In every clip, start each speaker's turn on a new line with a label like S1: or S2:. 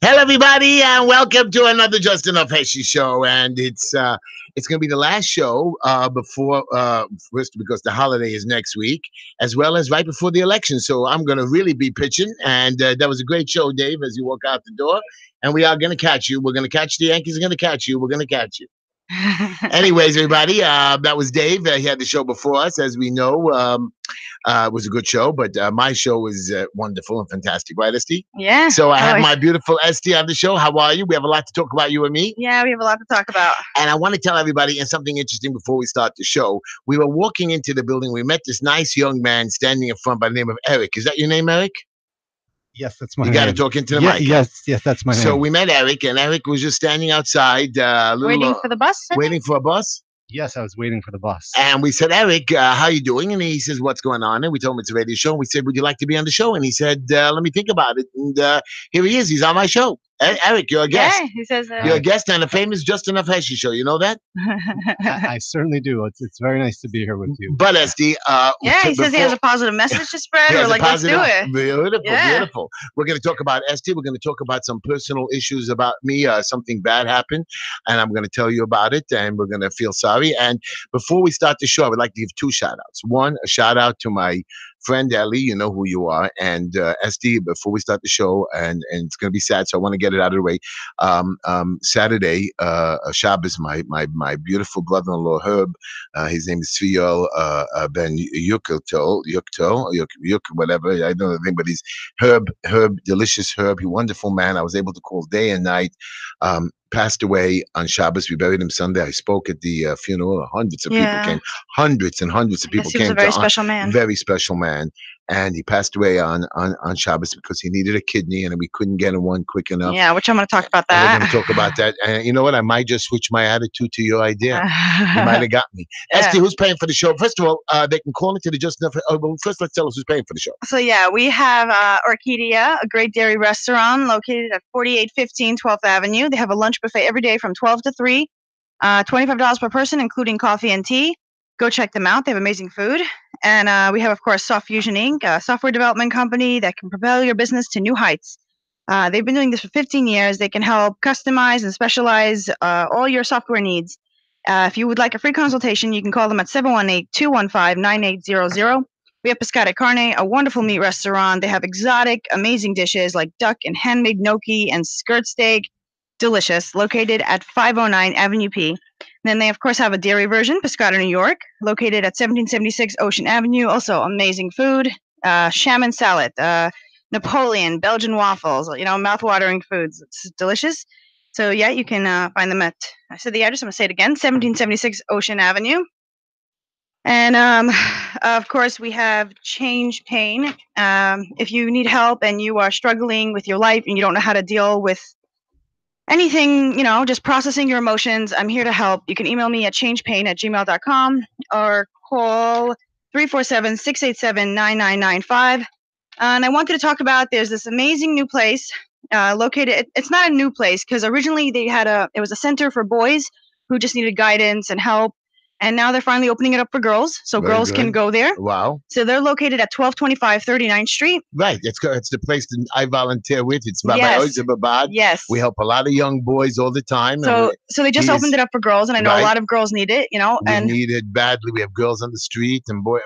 S1: Hello, everybody, and welcome to another Just Enough Heshy Show. And it's going to be the last show before first because the holiday is next week, as well as right before the election. So I'm going to really be pitching. And that was a great show, Dave, as you walk out the door. And we are going to catch you. We're going to catch the Yankees. Are going to catch you. We're going to catch you. Anyways, everybody, that was Dave. He had the show before us, as we know. It was a good show, but my show was wonderful and fantastic, right, Esty?
S2: Yeah.
S1: So I have my beautiful Esty on the show. How are you? We have a lot to talk about, you and me.
S2: Yeah, we have a lot to talk about.
S1: And I want to tell everybody and something interesting before we start the show. We were walking into the building. We met this nice young man standing in front by the name of Eric. Is that your name, Eric?
S3: Yes, that's my name.
S1: You got to talk into the mic.
S3: Yes, that's my name.
S1: So we met Eric, and Eric was just standing outside.
S2: Waiting for the bus?
S1: Waiting for a bus?
S3: Yes, I was waiting for the bus.
S1: And we said, Eric, how you doing? And he says, what's going on? And we told him it's a radio show. And we said, would you like to be on the show? And he said, let me think about it. And here he is. He's on my show. Eric, you're a guest.
S2: Yeah, he says
S1: you're a guest on the famous Just Enough Heshy Show. You know that?
S3: I certainly do. It's very nice to be here with you.
S1: But Esty,
S2: he says he has a positive message to spread. We're like, let's do it.
S1: Beautiful. We're going to talk about Esty. We're going to talk about some personal issues about me. Something bad happened, and I'm going to tell you about it, and we're going to feel sorry. And before we start the show, I would like to give two shout outs. One, a shout out to my friend Ellie, you know who you are, and Esty, before we start the show, and it's going to be sad, so I want to get it out of the way. Saturday, Shabbos, my beautiful brother-in-law Herb, his name is Tzviel Ben Yukto, whatever, I don't know the name, but he's Herb, delicious Herb, he wonderful man. I was able to call day and night. Passed away on Shabbos. We buried him Sunday. I spoke at the funeral. Hundreds of people came. Hundreds and hundreds of people came.
S2: He was a very special man.
S1: Very special man. And he passed away on Shabbos because he needed a kidney and we couldn't get him one quick enough.
S2: Yeah, which I'm going to talk about that.
S1: We're going to talk about that. And you know what? I might just switch my attitude to your idea. You might have got me. Esty, who's paying for the show? First of all, they can call into the Just Enough. Well, first, let's tell us who's paying for the show.
S2: So, yeah, we have Orchidia, a great dairy restaurant located at 4815 12th Avenue. They have a lunch buffet every day from 12 to 3, $25 per person, including coffee and tea. Go check them out. They have amazing food. And we have, of course, Soft Fusion Inc., a software development company that can propel your business to new heights. They've been doing this for 15 years. They can help customize and specialize all your software needs. If you would like a free consultation, you can call them at 718-215-9800. We have Pescata Carne, a wonderful meat restaurant. They have exotic, amazing dishes like duck and handmade gnocchi and skirt steak. Delicious, located at 509 Avenue P. Then they, of course, have a dairy version, Pescata, New York, located at 1776 Ocean Avenue. Also, amazing food, salmon salad, Napoleon, Belgian waffles, mouth-watering foods. It's delicious. So, yeah, you can find them at, I said the address, I'm going to say it again, 1776 Ocean Avenue. And, of course, we have Change Pain. If you need help and you are struggling with your life and you don't know how to deal with anything, just processing your emotions, I'm here to help. You can email me at changepain@gmail.com or call 347-687-9995. And I wanted to talk about, there's this amazing new place located, it's not a new place because originally it was a center for boys who just needed guidance and help. And now they're finally opening it up for girls, so
S1: Very
S2: girls
S1: good.
S2: can go there.
S1: Wow.
S2: So they're located at 1225 39th Street.
S1: Right. It's the place that I volunteer with. It's Rabbi Oizababad.
S2: Yes.
S1: We help a lot of young boys all the time.
S2: So they just opened it up for girls, and I know a lot of girls need it,
S1: We need it badly. We have girls on the street and boy.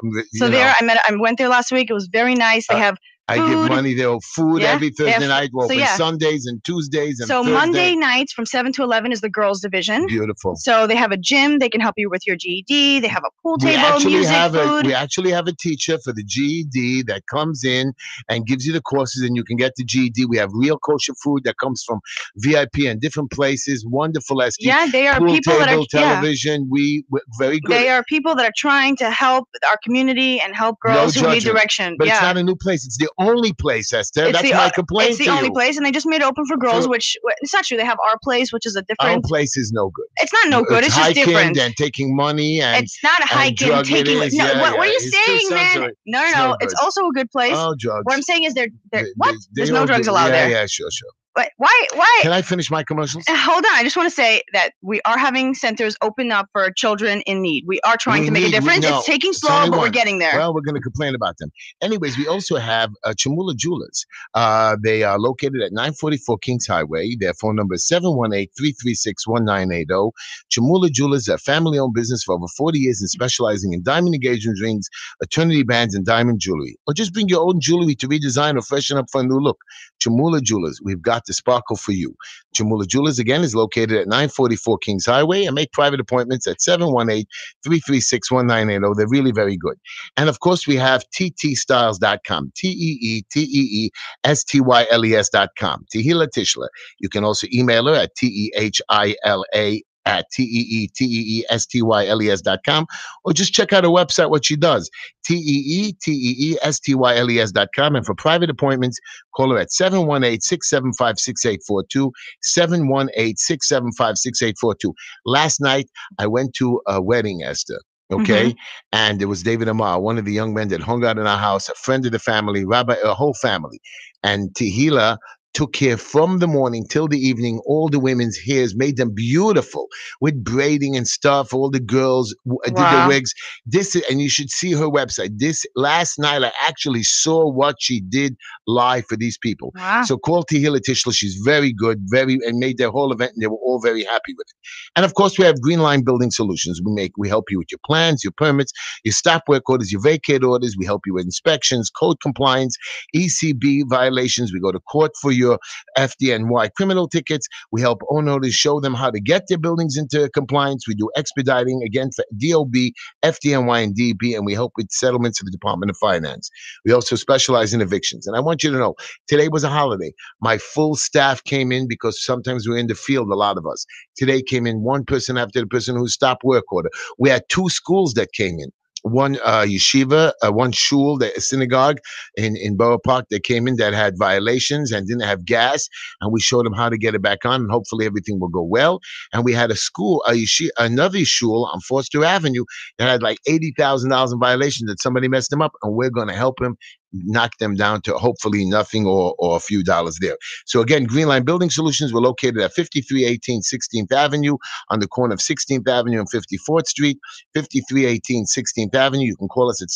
S2: I went there last week. It was very nice. They have
S1: I
S2: food.
S1: give money. They'll food every Thursday night. We'll open Sundays and Tuesdays and Thursday.
S2: Monday nights from 7 to 11 is the girls division.
S1: Beautiful.
S2: So they have a gym. They can help you with your GED. They have a pool table, music, food.
S1: We actually have a teacher for the GED that comes in and gives you the courses, and you can get the GED. We have real kosher food that comes from VIP and different places. Wonderful.
S2: Yeah, they are
S1: pool
S2: people
S1: table,
S2: that are
S1: television. We're very good.
S2: They are people that are trying to help our community and help girls who need direction.
S1: But it's not a new place. It's the only place, Esther. That's my complaint.
S2: It's the only place, and they just made it open for girls, which it's not true. They have our place, which is a different.
S1: Our place is no good.
S2: It's not no good. It's just different.
S1: And taking money and
S2: it's not a hiking and taking. What are you saying, man? No. It's also a good place.
S1: Oh, drugs.
S2: What I'm saying is there's no drugs allowed there.
S1: Yeah, sure.
S2: But why?
S1: Can I finish my commercials?
S2: Hold on. I just want to say that we are having centers open up for children in need. We are trying to make a difference. It's taking slow, but we're getting there.
S1: Well, we're going to complain about them. Anyways, we also have Chamula Jewelers. They are located at 944 Kings Highway. Their phone number is 718-336-1980. Chamula Jewelers, a family-owned business for over 40 years and specializing in diamond engagement rings, eternity bands, and diamond jewelry. Or just bring your own jewelry to redesign or freshen up for a new look. Chamula Jewelers, we've got the sparkle for you. Chamula Jewelers, again, is located at 944 Kings Highway, and make private appointments at 718-336-1980. They're really very good. And of course, we have TTStyles.com, TEETEESTYLES.com, Tehila Tishler. You can also email her at TEHILA at TEETEESTYLES.com, or just check out her website, what she does, TEETEESTYLES.com. And for private appointments, call her at 718-675-6842, 718-675-6842. Last night, I went to a wedding, Esther. Okay. And it was David Amar, one of the young men that hung out in our house, a friend of the family, rabbi, a whole family. And Tehila took care from the morning till the evening, all the women's hairs, made them beautiful with braiding and stuff. All the girls did the wigs. And you should see her website. Last night, I actually saw what she did live for these people.
S2: Wow.
S1: So call Tehila Tishler. She's very good, and made their whole event, and they were all very happy with it. And of course, we have Green Line Building Solutions. We help you with your plans, your permits, your stop work orders, your vacate orders. We help you with inspections, code compliance, ECB violations. We go to court for your FDNY criminal tickets. We help owners show them how to get their buildings into compliance. We do expediting, again, for DOB, FDNY, and DB, and we help with settlements for the Department of Finance. We also specialize in evictions. And I want you to know, today was a holiday. My full staff came in because sometimes we're in the field, a lot of us. Today came in one person after the person who stopped work order. We had 2 schools that came in. One yeshiva, one shul, the synagogue in Borough Park that came in that had violations and didn't have gas, and we showed them how to get it back on, and hopefully everything will go well. And we had a school, another shul on Foster Avenue that had like $80,000 in violations that somebody messed them up, and we're going to help them knock them down to hopefully nothing or a few dollars there. So again, Green Line Building Solutions, we're located at 5318 16th Avenue on the corner of 16th Avenue and 54th Street, 5318 16th Avenue. You can call us at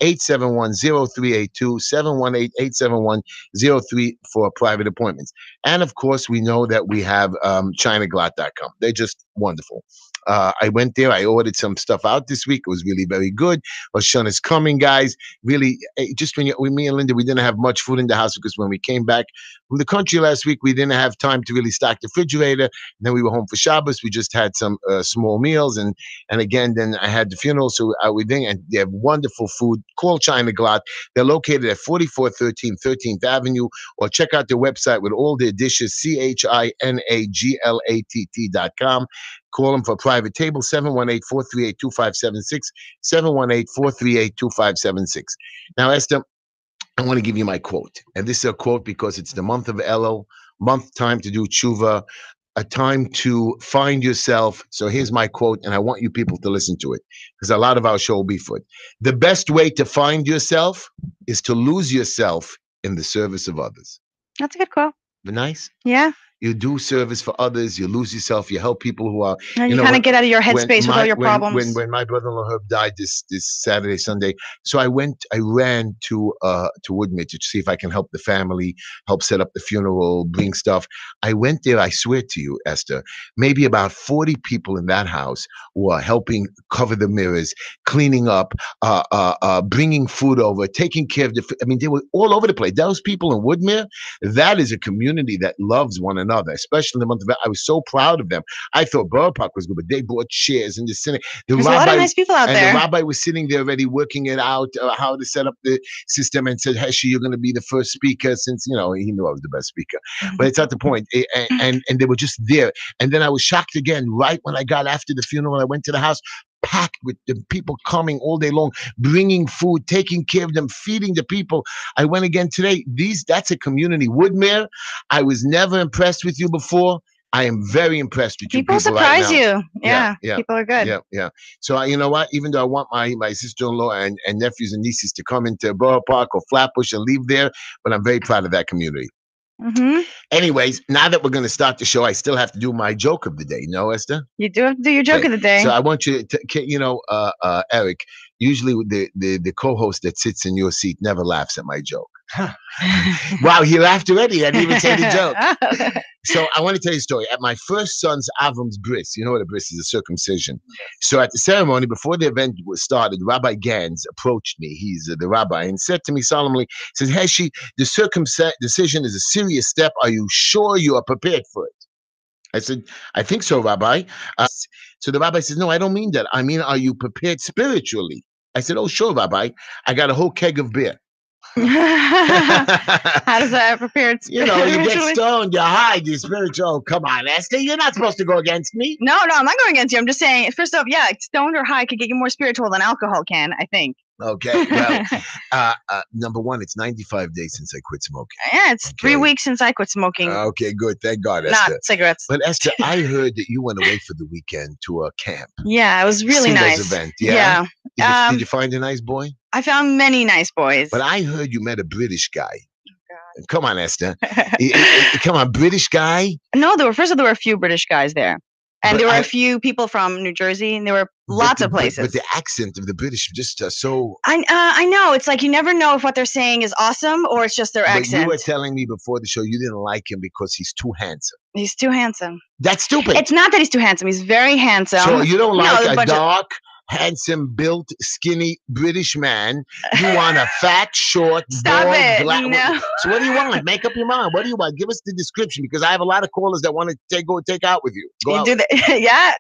S1: 718-871-0382, 718-871-03 for private appointments. And of course, we know that we have ChinaGlot.com. They're just wonderful. I went there. I ordered some stuff out this week. It was really very good. Hashanah is coming, guys. Really, just with me and Linda, we didn't have much food in the house because when we came back from the country last week, we didn't have time to really stock the refrigerator. And then we were home for Shabbos. We just had some small meals, and again, then I had the funeral. So we didn't. And they have wonderful food. Call China Glot. They're located at 4413 13th Avenue, or check out their website with all their dishes. ChinaGlatt.com. Call them for a private table, 718-438-2576, 718-438-2576. Now, Esther, I want to give you my quote. And this is a quote because it's the month of Elul, time to do tshuva, a time to find yourself. So here's my quote, and I want you people to listen to it because a lot of our show will be for it. The best way to find yourself is to lose yourself in the service of others.
S2: That's a good quote.
S1: Nice?
S2: Yeah.
S1: You do service for others. You lose yourself. You help people who are.
S2: And you kind of get out of your headspace with all your problems.
S1: When my brother-in-law Herb died this Saturday, Sunday, so I ran to Woodmere to see if I can help the family, help set up the funeral, bring stuff. I went there. I swear to you, Esther, maybe about 40 people in that house were helping cover the mirrors, cleaning up, bringing food over, taking care of the. I mean, they were all over the place. Those people in Woodmere, that is a community that loves one another. Especially in the month of, I was so proud of them. I thought Borough Park was good, but they bought chairs in the Senate.
S2: There's a lot of nice people out there.
S1: The rabbi was sitting there already working it out, how to set up the system, and said, Heshy, you're going to be the first speaker, since, he knew I was the best speaker. But it's not the point. And they were just there. And then I was shocked again, right when I got after the funeral, I went to the house, packed with the people coming all day long, bringing food, taking care of them, feeding the people. I went again today. That's a community. Woodmere, I was never impressed with you before. I am very impressed with you.
S2: People surprise
S1: right
S2: you. Yeah. People are good.
S1: Yeah. So you know what? Even though I want my sister-in-law and nephews and nieces to come into Borough Park or Flatbush and leave there, but I'm very proud of that community.
S2: Mm-hmm.
S1: Anyways, now that we're going to start the show, I still have to do my joke of the day. No, Esther?
S2: You do have to do your joke
S1: Okay.
S2: of the day.
S1: So I want you to, Eric, usually the co-host that sits in your seat never laughs at my joke. Wow, he laughed already. I didn't even say the joke. So I want to tell you a story. At my first son's Avram's bris, you know what a bris is, a circumcision. So at the ceremony, before the event was started, Rabbi Gans approached me. He's the rabbi, and said to me solemnly, says, Heshy, the circumcision is a serious step. Are you sure you are prepared for it? I said, I think so, Rabbi. So the rabbi says, no, I don't mean that. I mean, are you prepared spiritually? I said, oh, sure, Rabbi. I got a whole keg of beer.
S2: How does that prepare?
S1: You know, you get stoned, you hide, you're spiritual. Oh, come on, Esther, you're not supposed to go against me.
S2: No, I'm not going against you. I'm just saying, first off, yeah, stoned or high could get you more spiritual than alcohol can, I think.
S1: Okay, well, number one, it's 95 days since I quit smoking.
S2: Yeah, it's 3 weeks since I quit smoking.
S1: Okay, good. Thank God, Esther.
S2: Not cigarettes.
S1: But Esther, I heard that you went away for the weekend to a camp.
S2: Yeah, it was really
S1: Singles
S2: nice.
S1: event, yeah?
S2: Yeah.
S1: Did you find a nice boy?
S2: I found many nice boys.
S1: But I heard you met a British guy. Come on, Esther. Come on, British guy?
S2: No, there were a few British guys there. And there were a few people from New Jersey, and there were lots of places.
S1: But the accent of the British just so...
S2: I know. It's like you never know if what they're saying is awesome or it's just their accent.
S1: You were telling me before the show you didn't like him because he's too handsome.
S2: He's too handsome.
S1: That's stupid.
S2: It's not that he's too handsome. He's very handsome.
S1: So you don't like a dark, handsome, built, skinny British man. You want a fat, short,
S2: Stop
S1: bald,
S2: it.
S1: black.
S2: No.
S1: So what do you want? Make up your mind. What do you want? Give us the description because I have a lot of callers that want to take out with you. Go out.
S2: Yeah.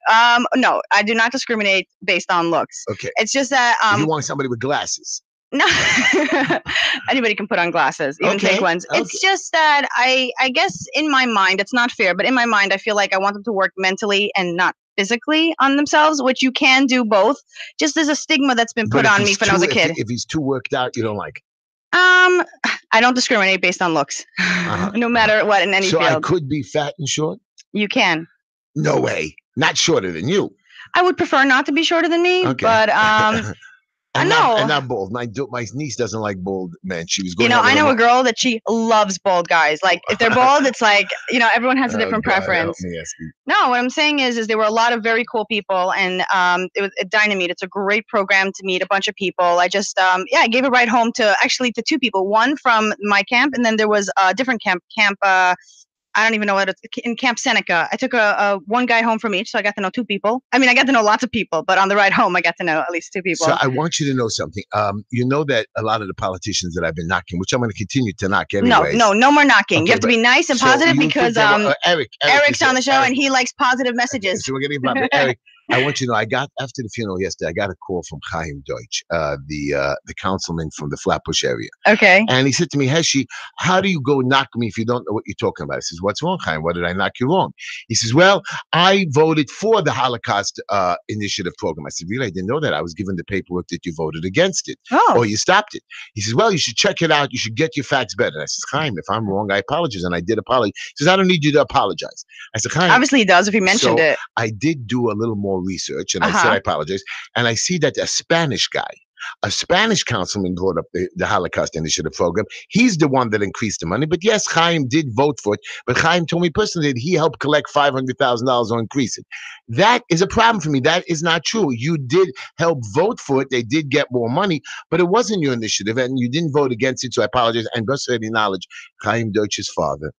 S2: No, I do not discriminate based on looks.
S1: Okay.
S2: It's just that
S1: you want somebody with glasses.
S2: No. Anybody can put on glasses, even fake ones. Okay. It's just that I guess in my mind, it's not fair, but in my mind, I feel like I want them to work mentally and not physically on themselves, which you can do both. Just there's a stigma that's been put on me when I was a kid.
S1: If he's too worked out, you don't like it.
S2: I don't discriminate based on looks, no matter what in any field.
S1: So I could be fat and short?
S2: You can.
S1: No way. Not shorter than you.
S2: I would prefer not to be shorter than me, but
S1: And not bald. My niece doesn't like bald men. She was going.
S2: I know a girl that she loves bald guys. Like if they're bald, it's like everyone has a different preference. No, what I'm saying is there were a lot of very cool people, and it was at Dynamite. It's a great program to meet a bunch of people. I just I gave a ride home to two people. One from my camp, and then there was a different camp. I don't even know what it's in Camp Seneca. I took a one guy home from each, so I got to know two people. I mean, I got to know lots of people, but on the ride home, I got to know at least two people.
S1: So I want you to know something. You know that a lot of the politicians that I've been knocking, which I'm going to continue to knock anyways.
S2: No more knocking. Okay, you have to be nice and positive because Eric's on the show and he likes positive messages.
S1: So we're going to get Eric. I want you to know, after the funeral yesterday, I got a call from Chaim Deutsch, the councilman from the Flatbush area.
S2: Okay.
S1: And he said to me, Heshy, how do you go knock me if you don't know what you're talking about? I says, what's wrong, Chaim? What did I knock you wrong? He says, well, I voted for the Holocaust Initiative program. I said, really? I didn't know that. I was given the paperwork that you voted against it. Or you stopped it. He says, well, you should check it out. You should get your facts better. And I said, Chaim, if I'm wrong, I apologize. And I did apologize. He says, I don't need you to apologize. I said, Chaim.
S2: Obviously he does if he mentioned it.
S1: I did do a little more research and I said I apologize. And I see that a Spanish councilman brought up the Holocaust Initiative program. He's the one that increased the money. But yes, Chaim did vote for it. But Chaim told me personally that he helped collect $500,000 or increase it. That is a problem for me. That is not true. You did help vote for it. They did get more money, but it wasn't your initiative and you didn't vote against it. So I apologize. And just for any knowledge, Chaim Deutsch's father,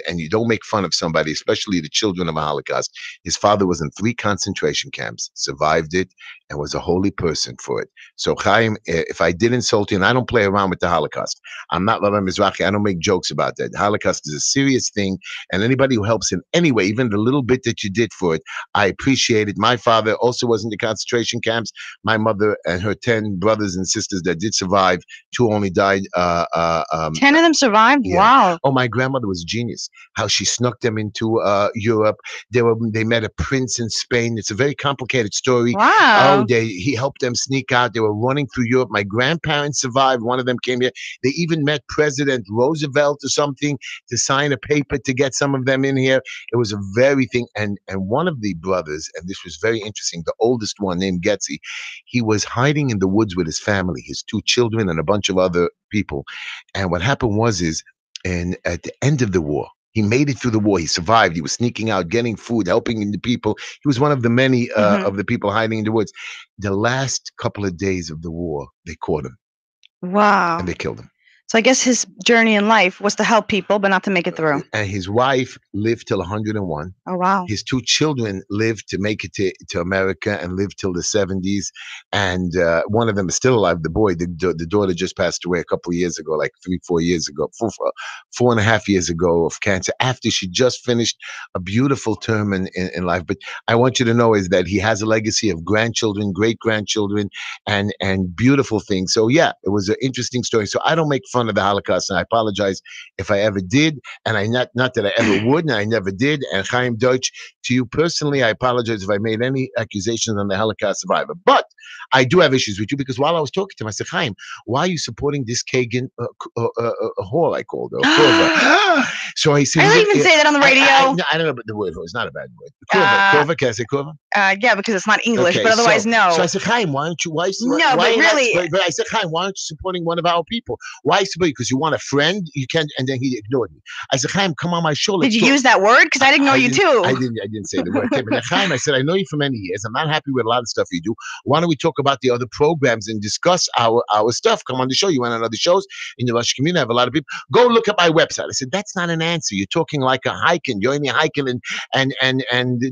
S1: and you don't make fun of somebody, especially the children of the Holocaust. His father was in 3 concentration camps, survived it, and was a holy person for it. So Chaim, if I did insult you, and I don't play around with the Holocaust, I'm not Rabbi Mizrahi, I don't make jokes about that. The Holocaust is a serious thing, and anybody who helps in any way, even the little bit that you did for it, I appreciate it. My father also was in the concentration camps. My mother and her 10 brothers and sisters that did survive, 2 only died.
S2: 10 of them survived? Yeah. Wow.
S1: Oh, my grandmother was a genius. How she snuck them into Europe. They met a prince in Spain. It's a very complicated story.
S2: Wow.
S1: He helped them sneak out. They were running through Europe. My grandparents survived. One of them came here. They even met President Roosevelt or something to sign a paper to get some of them in here. It was a very thing. And one of the brothers, and this was very interesting, the oldest one named Getzi, he was hiding in the woods with his family, his 2 children and a bunch of other people. And what happened was and at the end of the war. He made it through the war. He survived. He was sneaking out, getting food, helping the people. He was one of the many of the people hiding in the woods. The last couple of days of the war, they caught him
S2: Wow.
S1: and they killed him.
S2: So I guess his journey in life was to help people, but not to make it through.
S1: And his wife lived till 101.
S2: Oh, wow.
S1: His two children lived to make it to America and lived till the 70s. And one of them is still alive. The boy, the daughter just passed away a couple of years ago, like 3-4 years ago, 4.5 years ago of cancer after she just finished a beautiful term in life. But I want you to know is that he has a legacy of grandchildren, great-grandchildren, and beautiful things. So, yeah, it was an interesting story. So I don't make fun of the Holocaust, and I apologize if I ever did, and I not that I ever would, and I never did. And Chaim Deutsch, to you personally, I apologize if I made any accusations on the Holocaust survivor. But I do have issues with you because while I was talking to him, I said, Chaim, why are you supporting this Kagan whore, I called her, Kurva? So I said,
S2: I don't even say that on the radio.
S1: I don't know, but the word is not a bad word. Kurva, can I say Kurva?
S2: Yeah, because it's not English,
S1: Okay,
S2: but otherwise,
S1: so,
S2: no.
S1: So I said, Chaim, why aren't you? Why
S2: No,
S1: why
S2: but really,
S1: but I said, Chaim, why aren't you supporting one of our people? Why supporting? Because you want a friend? You can't. And then he ignored me. I said, Chaim, come on my show.
S2: Did you use that word? Because I'd ignore you too.
S1: I didn't say the word. But Chaim, I said, I know you for many years. I'm not happy with a lot of stuff you do. Why don't we talk about the other programs and discuss our stuff? Come on the show. You went on other shows in the Russian community. I have a lot of people. Go look at my website. I said, that's not an answer. You're talking like a hiking. You're only hiking and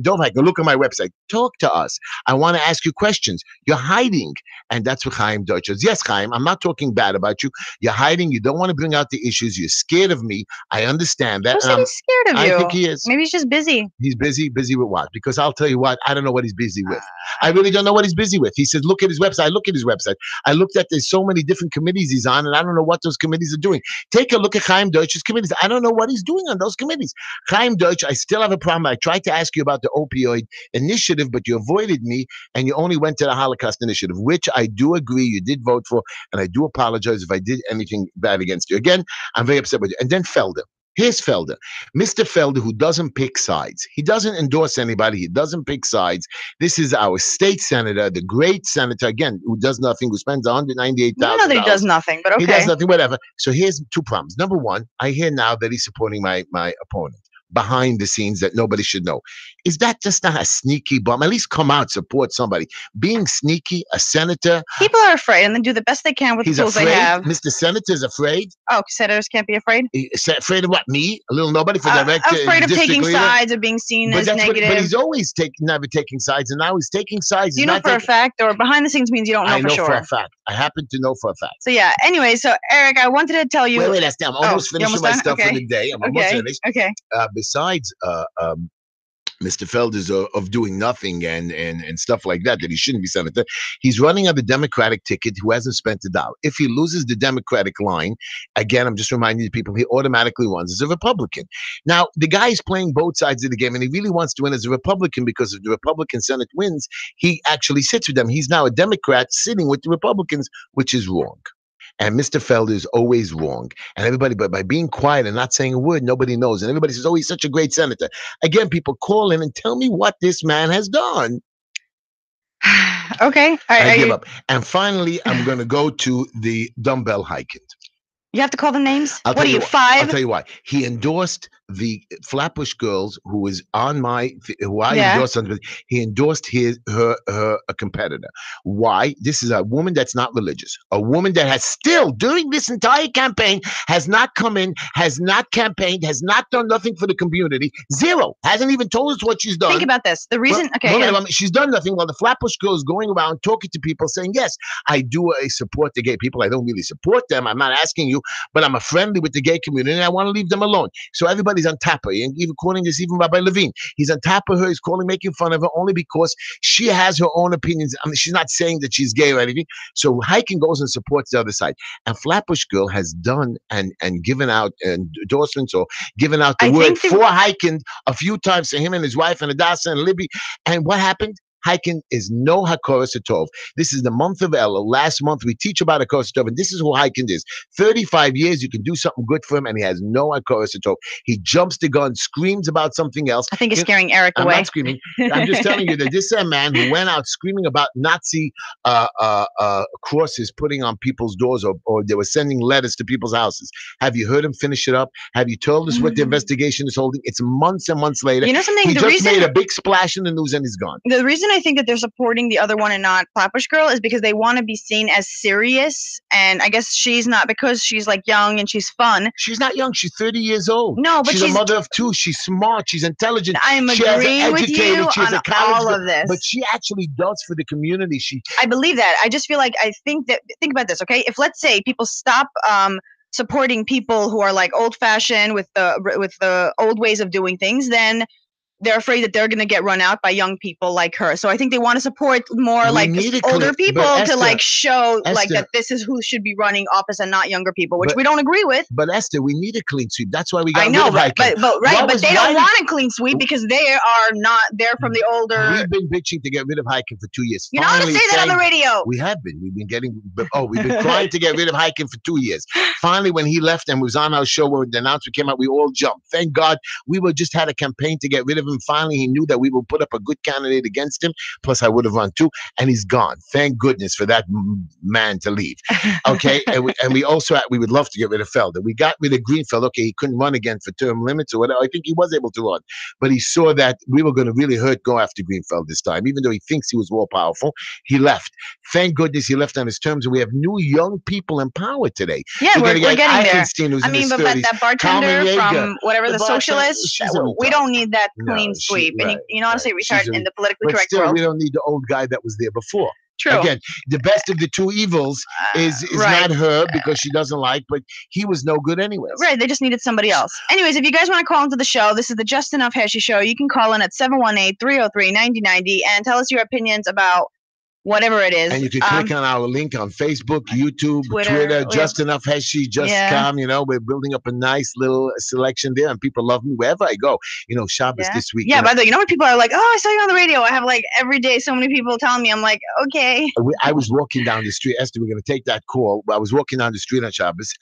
S1: don't hike. Go look at my website. Talk to us. I want to ask you questions. You're hiding. And that's what Chaim Deutsch is. Yes, Chaim, I'm not talking bad about you. You're hiding. You don't want to bring out the issues. You're scared of me. I understand that.
S2: Who said he's scared of you?
S1: I think he is.
S2: Maybe he's just busy.
S1: He's busy. Busy with what? Because I'll tell you what, I don't know what he's busy with. I really don't know what he's busy with. He says, look at his website. I look at his website. I looked at there's so many different committees he's on, and I don't know what those committees are doing. Take a look at Chaim Deutsch's committees. I don't know what he's doing on those committees. Chaim Deutsch, I still have a problem. I tried to ask you about the opioid initiative, but you avoided me, and you only went to the Holocaust initiative, which I do agree you did vote for, and I do apologize if I did anything bad against you. Again, I'm very upset with you. And then Felder. Here's Felder. Mr. Felder, who doesn't pick sides. He doesn't endorse anybody. He doesn't pick sides. This is our state senator, the great senator, again, who does nothing, who spends $198,000.
S2: No, that he does nothing, but okay.
S1: He does nothing, whatever. So here's two problems. Number one, I hear now that he's supporting my opponent behind the scenes that nobody should know. Is that just not a sneaky bum? At least come out, support somebody. Being sneaky, a senator.
S2: People are afraid and they do the best they can with the tools they have.
S1: Mr. Senator's afraid.
S2: Oh, senators can't be afraid?
S1: Afraid of what? Me? A little nobody for direct
S2: afraid of taking sides or being seen as negative.
S1: But he's always never taking sides, and now he's taking sides.
S2: Do you know for a fact, or behind the scenes means you don't know for sure?
S1: I know for a fact. I happen to know for a fact.
S2: So yeah, anyway, so Eric, I wanted to tell you.
S1: Wait, that's I'm almost finished with my stuff for the day. I'm almost finished.
S2: Okay.
S1: Besides Mr. Felder's of doing nothing and stuff like that he shouldn't be senator. He's running on the Democratic ticket who hasn't spent a dollar. If he loses the Democratic line, again, I'm just reminding the people, he automatically runs as a Republican. Now, the guy is playing both sides of the game, and he really wants to win as a Republican because if the Republican Senate wins, he actually sits with them. He's now a Democrat sitting with the Republicans, which is wrong. And Mr. Felder is always wrong. And everybody, but by being quiet and not saying a word, nobody knows. And everybody says, oh, he's such a great senator. Again, people call in and tell me what this man has done.
S2: Okay.
S1: I give up. And finally, I'm going to go to the dumbbell hiking.
S2: You have to call them names?
S1: What are you,
S2: 5?
S1: I'll tell you why. He endorsed the Flatbush girls who was on who I endorsed. He endorsed her a competitor. Why? This is a woman that's not religious. A woman that has still, during this entire campaign, has not come in, has not campaigned, has not done nothing for the community. Zero. Hasn't even told us what she's done.
S2: Think about this. The reason,
S1: she's done nothing while the Flatbush girls going around talking to people saying, yes, I do support the gay people. I don't really support them. I'm not asking you, but I'm friendly with the gay community and I want to leave them alone. So everybody's on top of her, and even calling this, even Rabbi Levine, he's on top of her. He's making fun of her only because she has her own opinions. I mean, she's not saying that she's gay or anything. So Hiking goes and supports the other side. And Flatbush Girl has done and given out endorsements or given out the word for Hiking a few times to him and his wife and Adassa and Libby. And what happened? Hiking is no Hakora Satov. This is the month of Elul. Last month we teach about Hakora Satov, and this is who hiking is. 35 years, you can do something good for him, and he has no Hakora Satov. He jumps the gun, screams about something else.
S2: I think you're scaring Eric away.
S1: I'm not screaming. I'm just telling you that this is a man who went out screaming about Nazi crosses putting on people's doors, or they were sending letters to people's houses. Have you heard him finish it up? Have you told us what the investigation is holding? It's months and months later.
S2: You know something?
S1: He
S2: The
S1: just
S2: reason
S1: made a big splash in the news and he's gone.
S2: the reason I think that they're supporting the other one and not Flatbush Girl is because they want to be seen as serious, and I guess she's not, because she's like young and she's fun.
S1: She's not young. She's 30 years old.
S2: No, but
S1: she's a mother of two. She's smart. She's intelligent.
S2: I'm
S1: She has an
S2: agreeing with you
S1: educated. She has
S2: on
S1: a college
S2: all
S1: degree,
S2: of this.
S1: but she actually does for the community.
S2: I believe that. I just feel like think about this, okay? If let's say people stop supporting people who are like old fashioned with the old ways of doing things, then they're afraid that they're going to get run out by young people like her. So I think they want to support more like older people to like show like that this is who should be running office and not younger people, which we don't agree with.
S1: But Esther, we need a clean sweep. That's why we got
S2: I know,
S1: rid of hiking.
S2: but they don't want a clean sweep because they're from the older.
S1: We've been bitching to get rid of hiking for 2 years.
S2: You're not going to say that on the radio.
S1: We have been. We've been crying to get rid of hiking for 2 years. Finally, when he left and was on our show when the announcement came out, we all jumped. Thank God we just had a campaign to get rid of him. Finally, he knew that we will put up a good candidate against him. Plus, I would have run too, and he's gone. Thank goodness for that man to leave. Okay, and we also we would love to get rid of Felder. We got rid of Greenfield. Okay, he couldn't run again for term limits or whatever. I think he was able to run, but he saw that we were going to really go after Greenfield this time. Even though he thinks he was more powerful, he left. Thank goodness he left on his terms, and we have new young people in power today.
S2: Yeah, we're getting there.
S1: I
S2: mean, but that bartender from whatever the socialist, we don't need that clean sweep. And you know how to say retarded in the politically correct world.
S1: We don't need the old guy that was there before.
S2: True.
S1: Again, the best of the two evils is not her because she doesn't like, but he was no good anyways.
S2: Right. They just needed somebody else. Anyways, if you guys want to call into the show, this is the Just Enough Heshy Show. You can call in at 718-303-9090 and tell us your opinions about whatever it is.
S1: And you can click on our link on Facebook, YouTube, Twitter, Just Enough Heshy, Just.com. You know, we're building up a nice little selection there, and people love me wherever I go. You know, Shabbos this week.
S2: Yeah, by the way, you know when people are like, oh, I saw you on the radio. I have like every day so many people telling me. I'm like, okay.
S1: I was walking down the street. Esther, we're going to take that call. I was walking down the street on Shabbos.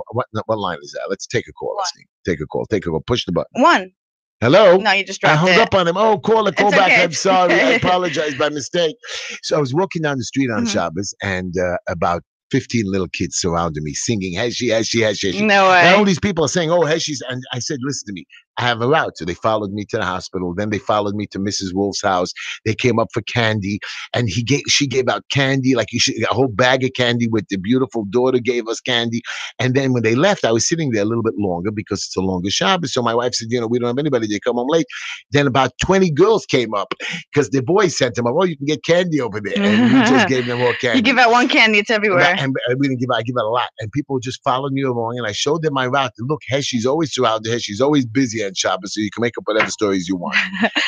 S1: What line is that? Let's take a call. Take a call. Push the button.
S2: One.
S1: Hello?
S2: No, you just dropped
S1: I hung up on him. Oh, call back.
S2: Okay.
S1: I'm sorry. I apologize by mistake. So I was walking down the street on Shabbos, and about 15 little kids surrounded me singing Heshy, Heshy, Heshy, Heshy.
S2: No way.
S1: And all these people are saying, oh, Heshy's. And I said, listen to me. I have a route. So they followed me to the hospital. Then they followed me to Mrs. Wolf's house. They came up for candy, and she gave out candy, like a whole bag of candy with the beautiful daughter gave us candy. And then when they left, I was sitting there a little bit longer because it's a longer Shabbos. So my wife said, you know, we don't have anybody. They come home late. Then about 20 girls came up because the boys sent them up. Oh, you can get candy over there. And we just gave them more candy.
S2: You give out one candy, it's everywhere.
S1: And we didn't give out. I give out a lot. And people just followed me along, and I showed them my route. Look, Heshy's always surrounded. Heshy's always busy on Shabbos, so you can make up whatever stories you want.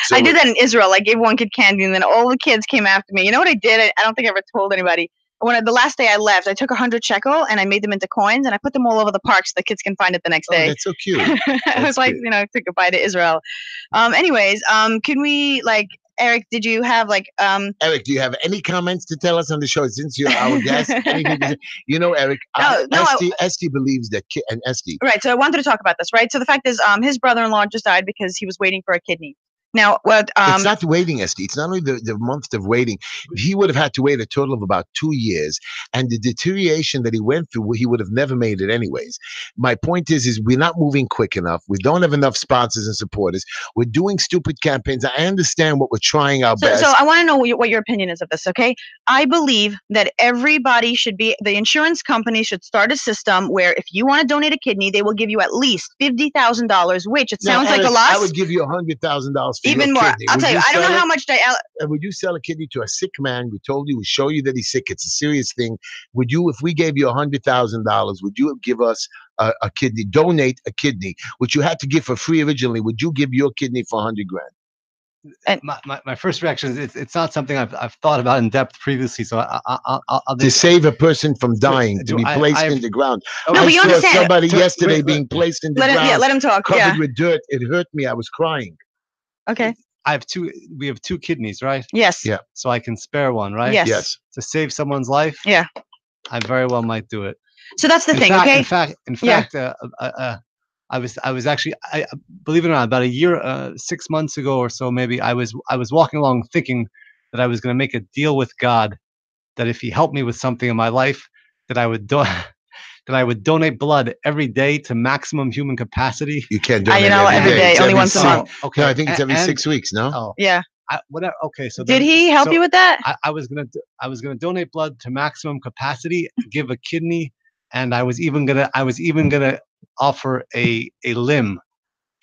S1: So
S2: I did that in Israel. I gave one kid candy, and then all the kids came after me. You know what I did? I don't think I ever told anybody. The last day I left, I took 100 shekel and I made them into coins, and I put them all over the park so the kids can find it the next day.
S1: That's so cute.
S2: I was like, you know, say goodbye to Israel. Anyways, can we Eric, did you have
S1: Eric, do you have any comments to tell us on the show since you're our guest? You know, Eric, Esty believes that and Esty.
S2: Right, so I wanted to talk about this, right? So the fact is, his brother-in-law just died because he was waiting for a kidney. Now,
S1: it's not waiting, Esty. It's not only the month of waiting. He would have had to wait a total of about 2 years, and the deterioration that he went through, he would have never made it anyways. My point is we're not moving quick enough. We don't have enough sponsors and supporters. We're doing stupid campaigns. I understand what we're trying our best.
S2: So I want to know what your opinion is of this, okay? I believe that everybody the insurance company should start a system where if you want to donate a kidney, they will give you at least $50,000, which it sounds like a lot.
S1: I would give you $100,000.
S2: Even more. I'll tell you, I don't know how much
S1: would you sell a kidney to a sick man? We told you, we show you that he's sick. It's a serious thing. Would you, if we gave you $100,000, would you give us a kidney, donate a kidney, which you had to give for free originally? Would you give your kidney for $100,000?
S3: And my first reaction is it's not something I've thought about in depth previously. So I'll
S1: to save a person from dying, to be placed in the ground.
S2: No,
S1: I
S2: you
S1: saw
S2: understand.
S1: somebody yesterday being placed in the ground,
S2: let him talk.
S1: covered with dirt. It hurt me. I was crying.
S2: Okay.
S3: We have two kidneys, right?
S2: Yes.
S1: Yeah.
S3: So I can spare one, right?
S2: Yes.
S1: Yes.
S3: To save someone's life.
S2: Yeah.
S3: I very well might do it.
S2: So that's the thing,
S3: fact,
S2: okay?
S3: In fact, I was actually, believe it or not, about a year, 6 months ago or so, maybe I was walking along thinking that I was going to make a deal with God that if He helped me with something in my life, that I would that I would donate blood every day to maximum human capacity.
S1: You can't donate
S2: every day,
S1: It's
S2: only
S1: every
S2: once a
S1: six-
S2: month.
S3: Okay,
S1: No, I think it's every 6 weeks. No.
S3: Oh,
S2: Yeah.
S3: whatever. Okay, so
S2: Did
S3: then-
S2: he help
S3: so
S2: you with that?
S3: I was gonna donate blood to maximum capacity, give a kidney, and I was even gonna offer a limb.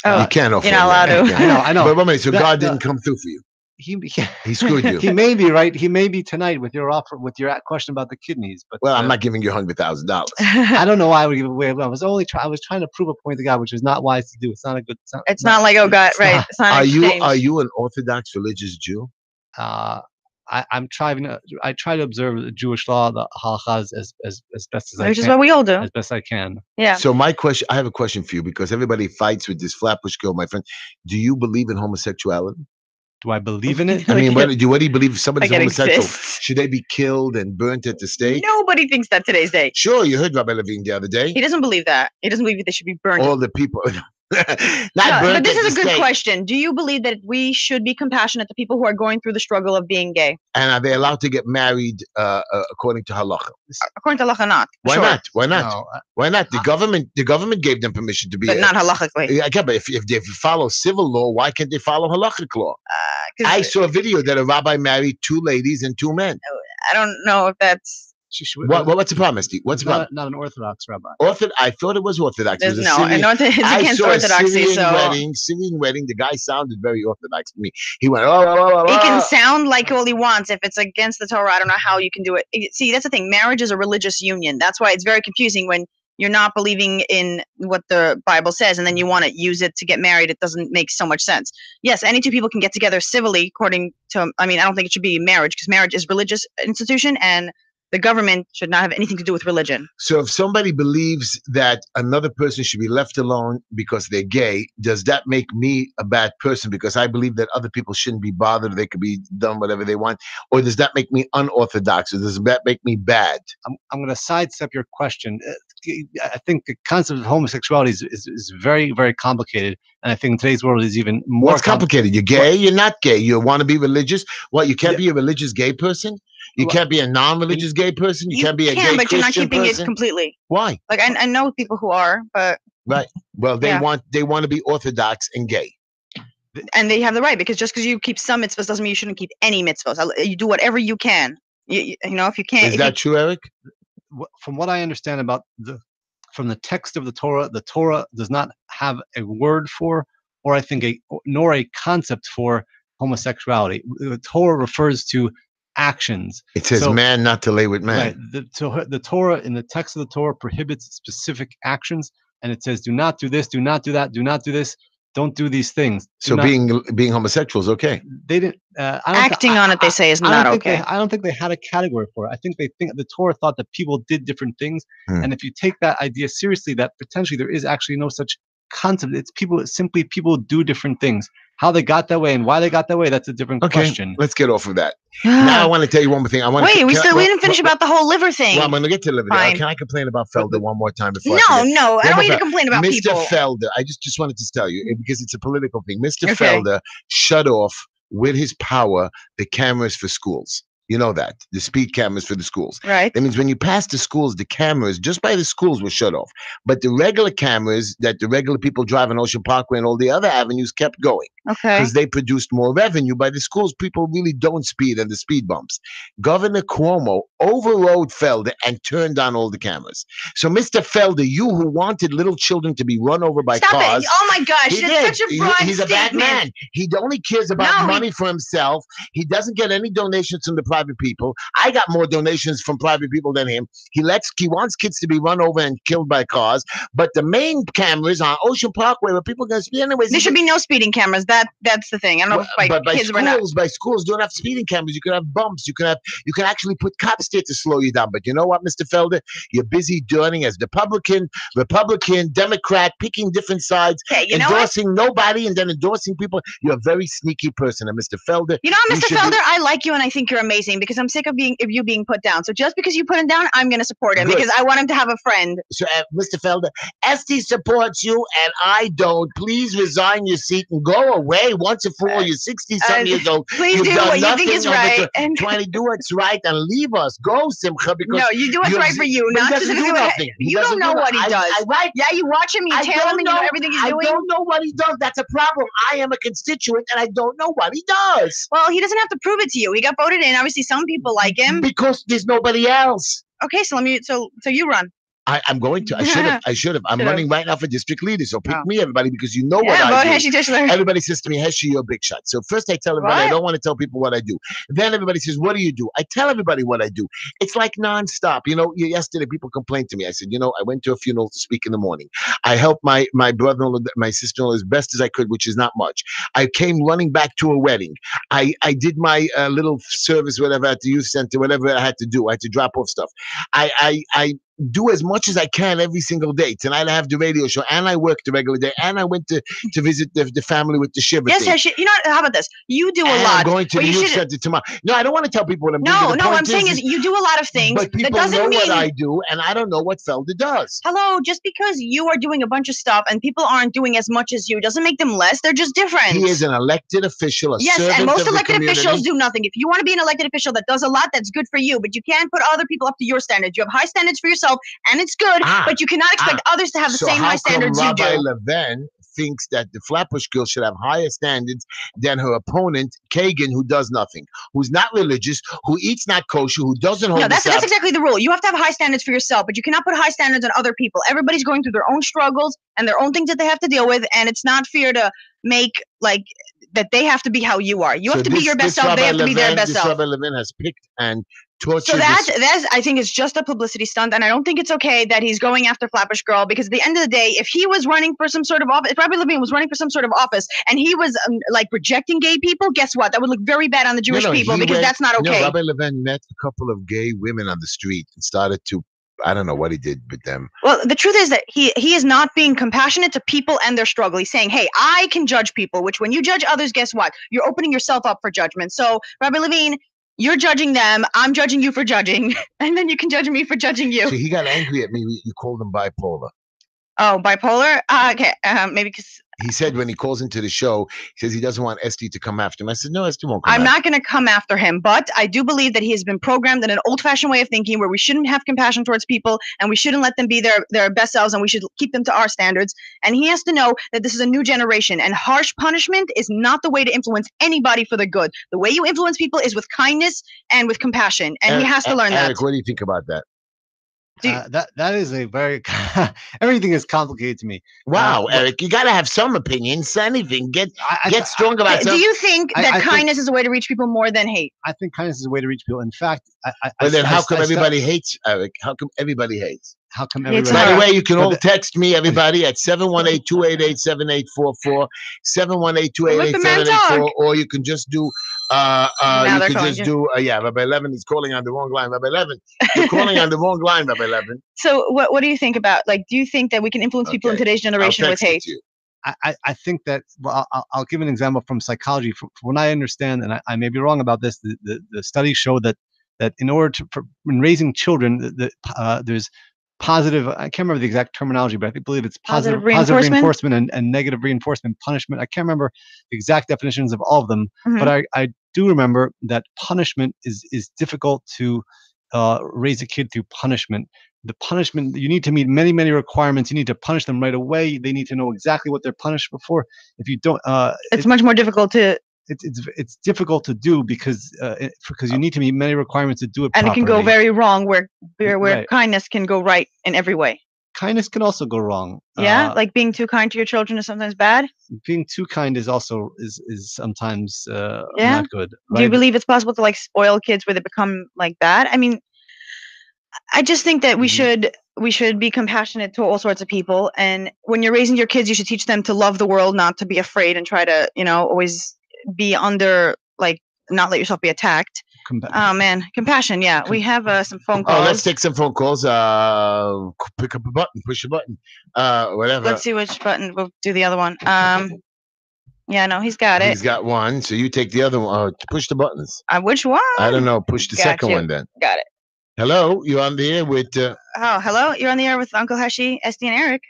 S2: Oh,
S1: You can't offer
S2: you're not
S1: it.
S2: allowed to.
S3: I know.
S1: But wait a minute, so
S3: That-
S1: God
S3: that-
S1: didn't come through for you.
S3: He
S1: screwed you.
S3: He may be right. He may be tonight with your offer, with your question about the kidneys. But
S1: Well, I'm not giving you $100,000.
S3: I don't know why I would give it away. I was trying to prove a point to God, which is not wise to do. It's not a good.
S2: It's not like, oh God,
S3: it's
S2: right?
S3: not.
S2: It's not an exchange.
S1: Are you an Orthodox religious Jew?
S3: I'm trying to. I try to observe the Jewish law, the halachas, as best as I
S2: Which
S3: can.
S2: is what we all do.
S3: As best I can.
S2: Yeah.
S1: So I have a question for you because everybody fights with this Flatbush girl, my friend. Do you believe in homosexuality?
S3: Do I believe in it?
S1: I mean, what do you believe? If somebody's
S2: Like it
S1: homosexual,
S2: exists.
S1: should they be killed and burnt at the stake?
S2: Nobody thinks that today's day.
S1: Sure, you heard Rabbi Levine the other day.
S2: He doesn't believe that. He doesn't believe that they should be burned.
S1: All the people, not
S2: No,
S1: burnt
S2: but this
S1: at
S2: is a
S1: the
S2: good
S1: stake.
S2: question. Do you believe that we should be compassionate to people who are going through the struggle of being gay?
S1: And are they allowed to get married according to halacha?
S2: According to halacha, not.
S1: Why
S2: Sure.
S1: not? Why not?
S3: No,
S1: Why not? The government gave them permission to be.
S2: But not halachically.
S1: Yeah, okay, but if they follow civil law, why can't they follow halachic law?
S2: 'Cause
S1: I saw a video that a rabbi married 2 ladies and 2 men.
S2: I don't know if that's.
S1: What's the problem, Steve? What's the problem?
S3: not an Orthodox rabbi.
S1: I thought it was Orthodox. It was
S2: There's
S1: a
S2: no.
S1: Syrian,
S2: It's
S1: I
S2: against
S1: saw
S2: orthodoxy.
S1: a
S2: So
S1: Syrian wedding. The guy sounded very Orthodox to me. He went, oh,
S2: he can sound like all he wants. If it's against the Torah, I don't know how you can do it. See, that's the thing. Marriage is a religious union. That's why it's very confusing when you're not believing in what the Bible says and then you want to use it to get married. It doesn't make so much sense. Yes, any two people can get together civilly according to, I don't think it should be marriage because marriage is a religious institution and the government should not have anything to do with religion.
S1: So if somebody believes that another person should be left alone because they're gay, does that make me a bad person because I believe that other people shouldn't be bothered, they could be done whatever they want? Or does that make me unorthodox? Or does that make me bad?
S3: I'm going to sidestep your question. I think the concept of homosexuality is very, very complicated. And I think in today's world is even more
S1: What's complicated? You're gay, you're not gay. You want to be religious? What, you can't be a religious gay person? You can't be a non-religious gay person? You can't be a gay
S2: but you're not
S1: Christian
S2: keeping
S1: person?
S2: it completely.
S1: Why?
S2: Like I know people who are, but
S1: Right. Well, they
S2: Yeah.
S1: want to be orthodox and gay.
S2: and they have the right because just because you keep some mitzvahs doesn't mean you shouldn't keep any mitzvahs. You do whatever you can. You know, if you can't.
S1: Is that true, Eric?
S3: From what I understand about from the text of the Torah does not have a word for, or I think nor a concept for homosexuality. The Torah refers to actions.
S1: It says man not to lay with man.
S3: Right. The Torah, in the text of the Torah, prohibits specific actions, and it says, "Do not do this. Do not do that. Do not do this. Don't do these things."
S1: So being homosexual is okay.
S3: They didn't.
S2: Acting on it, they say, is not okay.
S3: I don't think they had a category for it. I think the Torah thought that people did different things, and if you take that idea seriously, that potentially there is actually no such concept. It's simply people do different things. How they got that way and why they got that way, that's a different question.
S1: Let's get off of that. Now I want to tell you one more thing.
S2: Wait, we didn't finish about the whole liver thing.
S1: Well, I'm going to get to liver.
S2: Fine.
S1: Can I complain about Felder one more time before?
S2: No, I don't
S1: One
S2: want you
S1: more
S2: to complain about
S1: Mr.
S2: people.
S1: Felder, I just wanted to tell you because it's a political thing. Mr.
S2: Okay.
S1: Felder shut off with his power the cameras for schools. You know that, the speed cameras for the schools.
S2: Right.
S1: That means when you pass the schools, the cameras just by the schools were shut off. But the regular cameras that the regular people drive on Ocean Parkway and all the other avenues kept going.
S2: Okay.
S1: Because they produced more revenue. By the schools, people really don't speed and the speed bumps. Governor Cuomo overrode Felder and turned on all the cameras. So, Mr. Felder, you who wanted little children to be run over by
S2: Stop
S1: cars.
S2: it. Oh my gosh,
S1: He
S2: that's
S1: did.
S2: such a broad
S1: He's a bad
S2: statement.
S1: man. He only cares about
S2: No,
S1: money for himself. He doesn't get any donations from the private people. I got more donations from private people than him. He wants kids to be run over and killed by cars. But the main cameras on Ocean Parkway where people are going to speed anyways.
S2: There should be no speeding cameras. That's the thing. I don't know if
S1: but by
S2: kids
S1: schools,
S2: were not.
S1: by schools, don't have speeding cameras. You can have bumps. You can actually put cops there to slow you down. But you know what, Mr. Felder? You're busy doing as Republican, Democrat, picking different sides, endorsing nobody and then endorsing people. You're a very sneaky person, and Mr. Felder.
S2: You know, Mr. Felder, I like you and I think you're amazing because I'm sick of you being put down. So just because you put him down, I'm going to support him because I want him to have a friend.
S1: So, Mr. Felder, Esty supports you and I don't. Please resign your seat and go away once and for all. You're 60-something years old.
S2: Please do what you think is right.
S1: Trying to do what's right and leave us. Go, Simcha. Because
S2: no, you do what's right for you. Not just do nothing. You don't know what he does. Yeah, you watch him, you tell him, and you know everything he's doing.
S1: I don't know what he does. That's a problem. I am a constituent and I don't know what he does.
S2: Well, he doesn't have to prove it to you. He got voted in. Obviously, some people like him.
S1: Because there's nobody else.
S2: Okay, so so you run.
S1: I'm going to. I should have. I'm running right now for district leader. So pick me, everybody, because you know what I do.
S2: Heshy Tischler.
S1: Everybody says to me, Heshy, you're a big shot. So first I tell everybody, I don't want to tell people what I do. Then everybody says, what do you do? I tell everybody what I do. It's like nonstop. You know, yesterday people complained to me. I said, you know, I went to a funeral to speak in the morning. I helped my brother-in-law, my sister-in-law as best as I could, which is not much. I came running back to a wedding. I did my little service, whatever, at the youth center, whatever I had to do. I had to drop off stuff. I do as much as I can every single day. Tonight I have the radio show and I work the regular day and I went to visit the family with the shiva
S2: Yes,
S1: thing.
S2: you know, how about this? You do a lot.
S1: I'm going to the youth center tomorrow. No, I don't want to tell people what I'm doing.
S2: No, what I'm saying is you do a lot of things.
S1: But people know what I do and I don't know what Felder does.
S2: Hello, just because you are doing a bunch of stuff and people aren't doing as much as you doesn't make them less. They're just different.
S1: He is an elected official,
S2: and most elected officials do nothing. If you want to be an elected official that does a lot, that's good for you. But you can't put other people up to your standards. You have high standards for yourself and it's good. But you cannot expect others to have the same high standards you do.
S1: Rabbi Levin thinks that the Flatbush girl should have higher standards than her opponent, Kagan, who does nothing, who's not religious, who eats not kosher, who doesn't hold
S2: that's exactly the rule. You have to have high standards for yourself, but you cannot put high standards on other people. Everybody's going through their own struggles and their own things that they have to deal with, and it's not fair to make that they have to be how you are. You have to be your best self. They have to be their best self.
S1: Rabbi Levin has picked and tortured.
S2: So that's I think it's just a publicity stunt, and I don't think it's okay that he's going after Flatbush Girl, because at the end of the day, if he was running for some sort of office, if Rabbi Levin was running for some sort of office, and he was rejecting gay people, guess what? That would look very bad on the Jewish people because that's not okay.
S1: Rabbi Levin met a couple of gay women on the street and started to. I don't know what he did with them.
S2: Well, the truth is that he is not being compassionate to people and their struggle. He's saying, hey, I can judge people, which when you judge others, guess what? You're opening yourself up for judgment. So, Rabbi Levin, you're judging them. I'm judging you for judging. And then you can judge me for judging you.
S1: So he got angry at me. You called him bipolar.
S2: Oh, bipolar? Okay. Maybe because...
S1: He said when he calls into the show, he says he doesn't want Esty to come after him. I said, no, Esty won't come
S2: I'm not going to come after him, but I do believe that he has been programmed in an old-fashioned way of thinking where we shouldn't have compassion towards people and we shouldn't let them be their best selves and we should keep them to our standards. And he has to know that this is a new generation and harsh punishment is not the way to influence anybody for the good. The way you influence people is with kindness and with compassion. And he has to learn that.
S1: Eric, what do you think about that?
S3: That is a very everything is complicated to me.
S1: Wow, Eric, you got to have some opinions. Anything, get strong about.
S2: Do you think that kindness is a way to reach people more than hate?
S3: I think kindness is a way to reach people. In fact,
S1: then how come everybody hates, Eric? How come everybody hates?
S3: How come everybody?
S1: By the way, you can all text me, everybody, at 718-288-7844, 718-288-7844, or you can just do. Rabbi Levin is calling on the wrong line. Rabbi Levin, you're calling on the wrong line, Rabbi Levin.
S2: So what do you think about, do you think that we can influence people in today's generation with hate?
S3: I think that, well, I'll give an example from psychology. From what I understand, and I may be wrong about this, the studies show that in order in raising children, there's positive, I can't remember the exact terminology, but I believe it's positive reinforcement and negative reinforcement, punishment. I can't remember the exact definitions of all of them, but I do remember that punishment is difficult to raise a kid through punishment. The punishment, you need to meet many, many requirements. You need to punish them right away. They need to know exactly what they're punished for. If you don't,
S2: it's much more difficult to.
S3: It's difficult to do because you need to meet many requirements to do it properly.
S2: And it can go very wrong where kindness can go right in every way.
S3: kindness can also go wrong.
S2: Yeah, like being too kind to your children is sometimes bad.
S3: Being too kind is also is sometimes
S2: Yeah.
S3: not good.
S2: Do you
S3: Right?
S2: believe it's possible to like spoil kids where they become like that? I mean, I just think that
S3: Mhm.
S2: we should be compassionate to all sorts of people. And when you're raising your kids, you should teach them to love the world, not to be afraid and try to, you know, always be under like not let yourself be attacked. Oh man, compassion. Yeah, we have some phone
S1: Oh,
S2: calls.
S1: let's take some phone calls. Pick up a button, push a button, whatever.
S2: Let's see which button. We'll do the other one. Yeah, no, he's got it.
S1: He's got one, so you take the other one. Push the buttons.
S2: Which one?
S1: I don't know. Push the
S2: Got
S1: second
S2: you.
S1: one then.
S2: Got it.
S1: Hello, you're on the air with.
S2: Oh, hello. You're on the air with Uncle Heshy, SD, and Eric.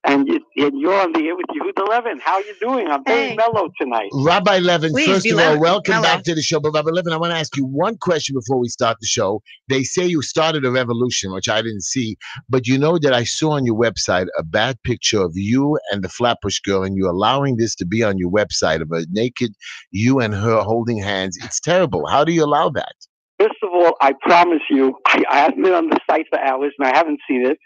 S4: And you're on the air with Yehud 11. How are you doing? I'm very
S2: Hey.
S4: mellow tonight.
S1: Rabbi Levin,
S2: Please
S1: first
S2: be
S1: of all,
S2: mellow.
S1: welcome back to the show. But Rabbi Levin, I want to ask you one question before we start the show. They say you started a revolution, which I didn't see, but you know that I saw on your website a bad picture of you and the Flatbush girl, and you're allowing this to be on your website of a naked you and her holding hands. It's terrible. How do you allow that?
S4: First of all, I promise you, I haven't been on the site for hours and I haven't seen it.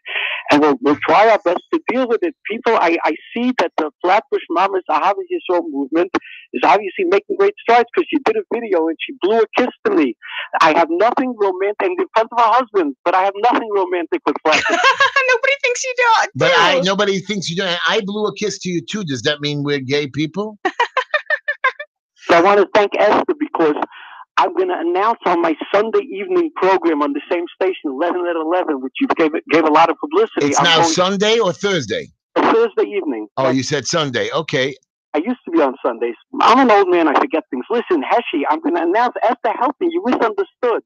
S4: And we'll try our best to deal with it. People, I see that the Flatbush Mamas Ahava Yisrael movement is obviously making great strides because she did a video and she blew a kiss to me. I have nothing romantic in front of her husband, but I have nothing romantic with Flatbush.
S2: Nobody thinks you do.
S1: But nobody thinks you do. I blew a kiss to you too. Does that mean we're gay people?
S4: So I want to thank Esther because I'm going to announce on my Sunday evening program on the same station, 11 at 11, which you gave a lot of publicity.
S1: It's now Sunday or Thursday?
S4: Thursday evening.
S1: Oh, you said Sunday. Okay.
S4: I used to be on Sundays. I'm an old man. I forget things. Listen, Heshy, I'm going to announce. Esther, help me. You misunderstood.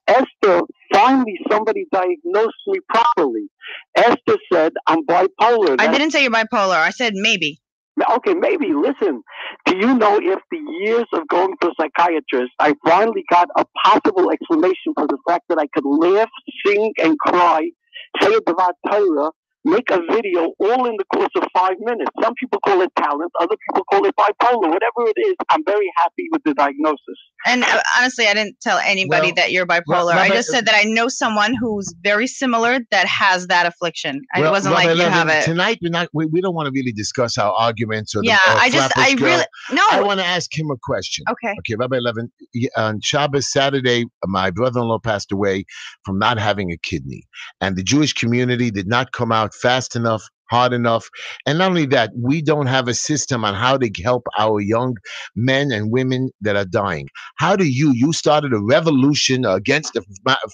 S4: Esther, finally somebody diagnosed me properly. Esther said I'm bipolar.
S2: I didn't say you're bipolar. I said maybe.
S4: Okay, maybe. Listen, do you know if the years of going to a psychiatrist, I finally got a possible explanation for the fact that I could laugh, sing, and cry, say a Devat Torah, make a video all in the course of 5 minutes. Some people call it talent, other people call it bipolar. Whatever it is, I'm very happy with the diagnosis.
S2: And honestly, I didn't tell anybody that you're bipolar. I just said that I know someone who's very similar that has that affliction. It wasn't like you have it.
S1: Tonight, we don't want to really discuss our arguments or
S2: I
S1: want to ask him a question.
S2: Okay,
S1: Rabbi Levin, on Shabbos, Saturday, my brother-in-law passed away from not having a kidney. And the Jewish community did not come out fast enough, hard enough. And not only that, we don't have a system on how to help our young men and women that are dying. How do you started a revolution against the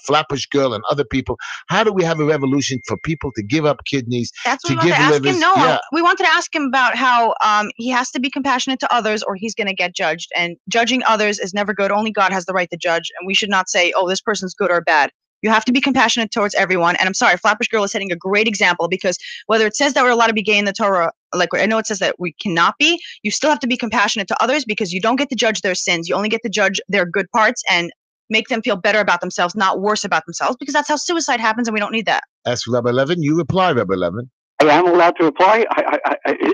S1: Flatbush girl and other people. How do we have a revolution for people to give up kidneys?
S2: That's
S1: what
S2: we wanted to ask him. No, we wanted to ask him about how he has to be compassionate to others or he's going to get judged. And judging others is never good. Only God has the right to judge. And we should not say, oh, this person's good or bad. You have to be compassionate towards everyone. And I'm sorry, Flatbush Girl is setting a great example because whether it says that we're allowed to be gay in the Torah, like I know it says that we cannot be, you still have to be compassionate to others because you don't get to judge their sins. You only get to judge their good parts and make them feel better about themselves, not worse about themselves, because that's how suicide happens and we don't need that.
S1: As for Rabbi Levin, you reply, Rabbi Levin.
S4: I am allowed to reply.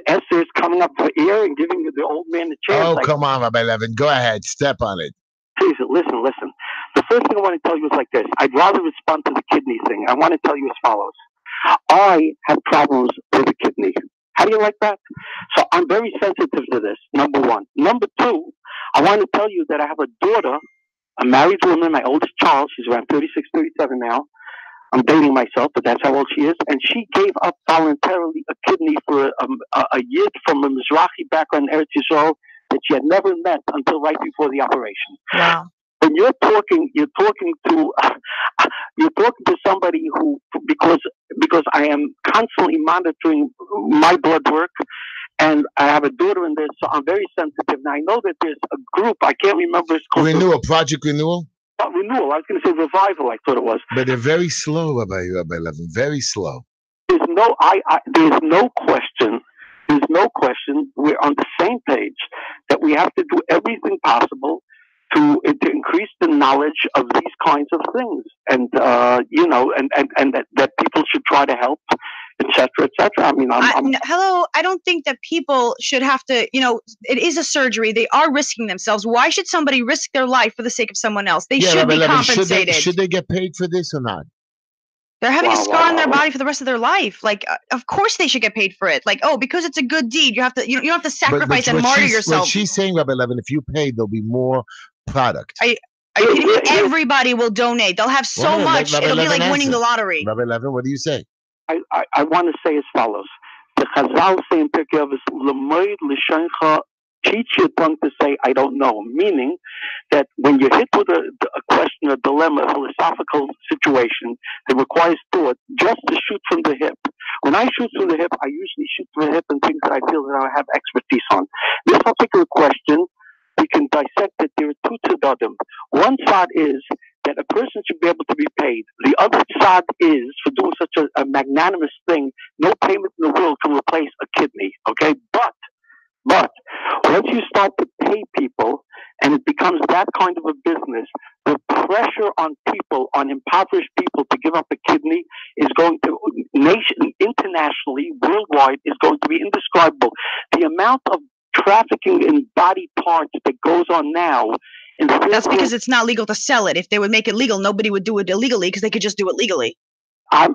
S4: Esther is coming up for air and giving the old man the chance.
S1: Oh, come on, Rabbi Levin. Go ahead. Step on it.
S4: Please, listen. The first thing I want to tell you is like this. I'd rather respond to the kidney thing. I want to tell you as follows. I have problems with the kidney. How do you like that? So I'm very sensitive to this, number one. Number two, I want to tell you that I have a daughter, a married woman, my oldest child. She's around 36, 37 now. I'm dating myself, but that's how old she is. And she gave up voluntarily a kidney for a yid from a Mizrahi background, Eretz Yisrael, that she had never met until right before the operation.
S2: Wow.
S4: When you're talking to somebody who, because I am constantly monitoring my blood work, and I have a daughter in this, so I'm very sensitive. Now I know that there's a group, I can't remember, it's called
S1: Project Renewal.
S4: Renewal. I was going to say Revival. I thought it was.
S1: But they're very slow, Rabbi Levin. Very slow.
S4: There's no question. There's no question. We're on the same page that we have to do everything possible to increase the knowledge of these kinds of things, and and that people should try to help, etc., etc. I mean,
S2: hello. I don't think that people should have to. It is a surgery. They are risking themselves. Why should somebody risk their life for the sake of someone else? They should be compensated.
S1: Should they get paid for this or not?
S2: They're having a
S4: Wow,
S2: scar
S4: wow,
S2: on their
S4: wow.
S2: body for the rest of their life. Like, of course they should get paid for it. Like, oh, because it's a good deed, you have to. You don't have to sacrifice and martyr
S1: What
S2: yourself.
S1: she's saying, Rabbi Levin, if you pay, there'll be more product.
S2: Are you kidding me? Everybody will donate. They'll have so much.
S1: Rabbi
S2: It'll be
S1: Levin,
S2: like winning the
S1: answer.
S2: lottery.
S1: Rabbi Levin, what do you say?
S4: I want to say as follows. The Chazal say in Pirkei Avos, "L'moed l'shencha," teach your tongue to say, "I don't know," meaning that when you're hit with a question, a dilemma, a philosophical situation that requires thought, just to shoot from the hip. When I shoot from the hip, I usually shoot from the hip and things that I feel that I have expertise on. This particular question, we can dissect it. There are two tzedadim. One side is that a person should be able to be paid. The other side is, for doing such a magnanimous thing, no payment in the world can replace a kidney, okay? But once you start to pay people and it becomes that kind of a business, the pressure on people, on impoverished people to give up a kidney is going to, internationally, worldwide, is going to be indescribable. The amount of trafficking in body parts that goes on now.
S2: That's because it's not legal to sell it. If they would make it legal, nobody would do it illegally because they could just do it legally.
S4: I'm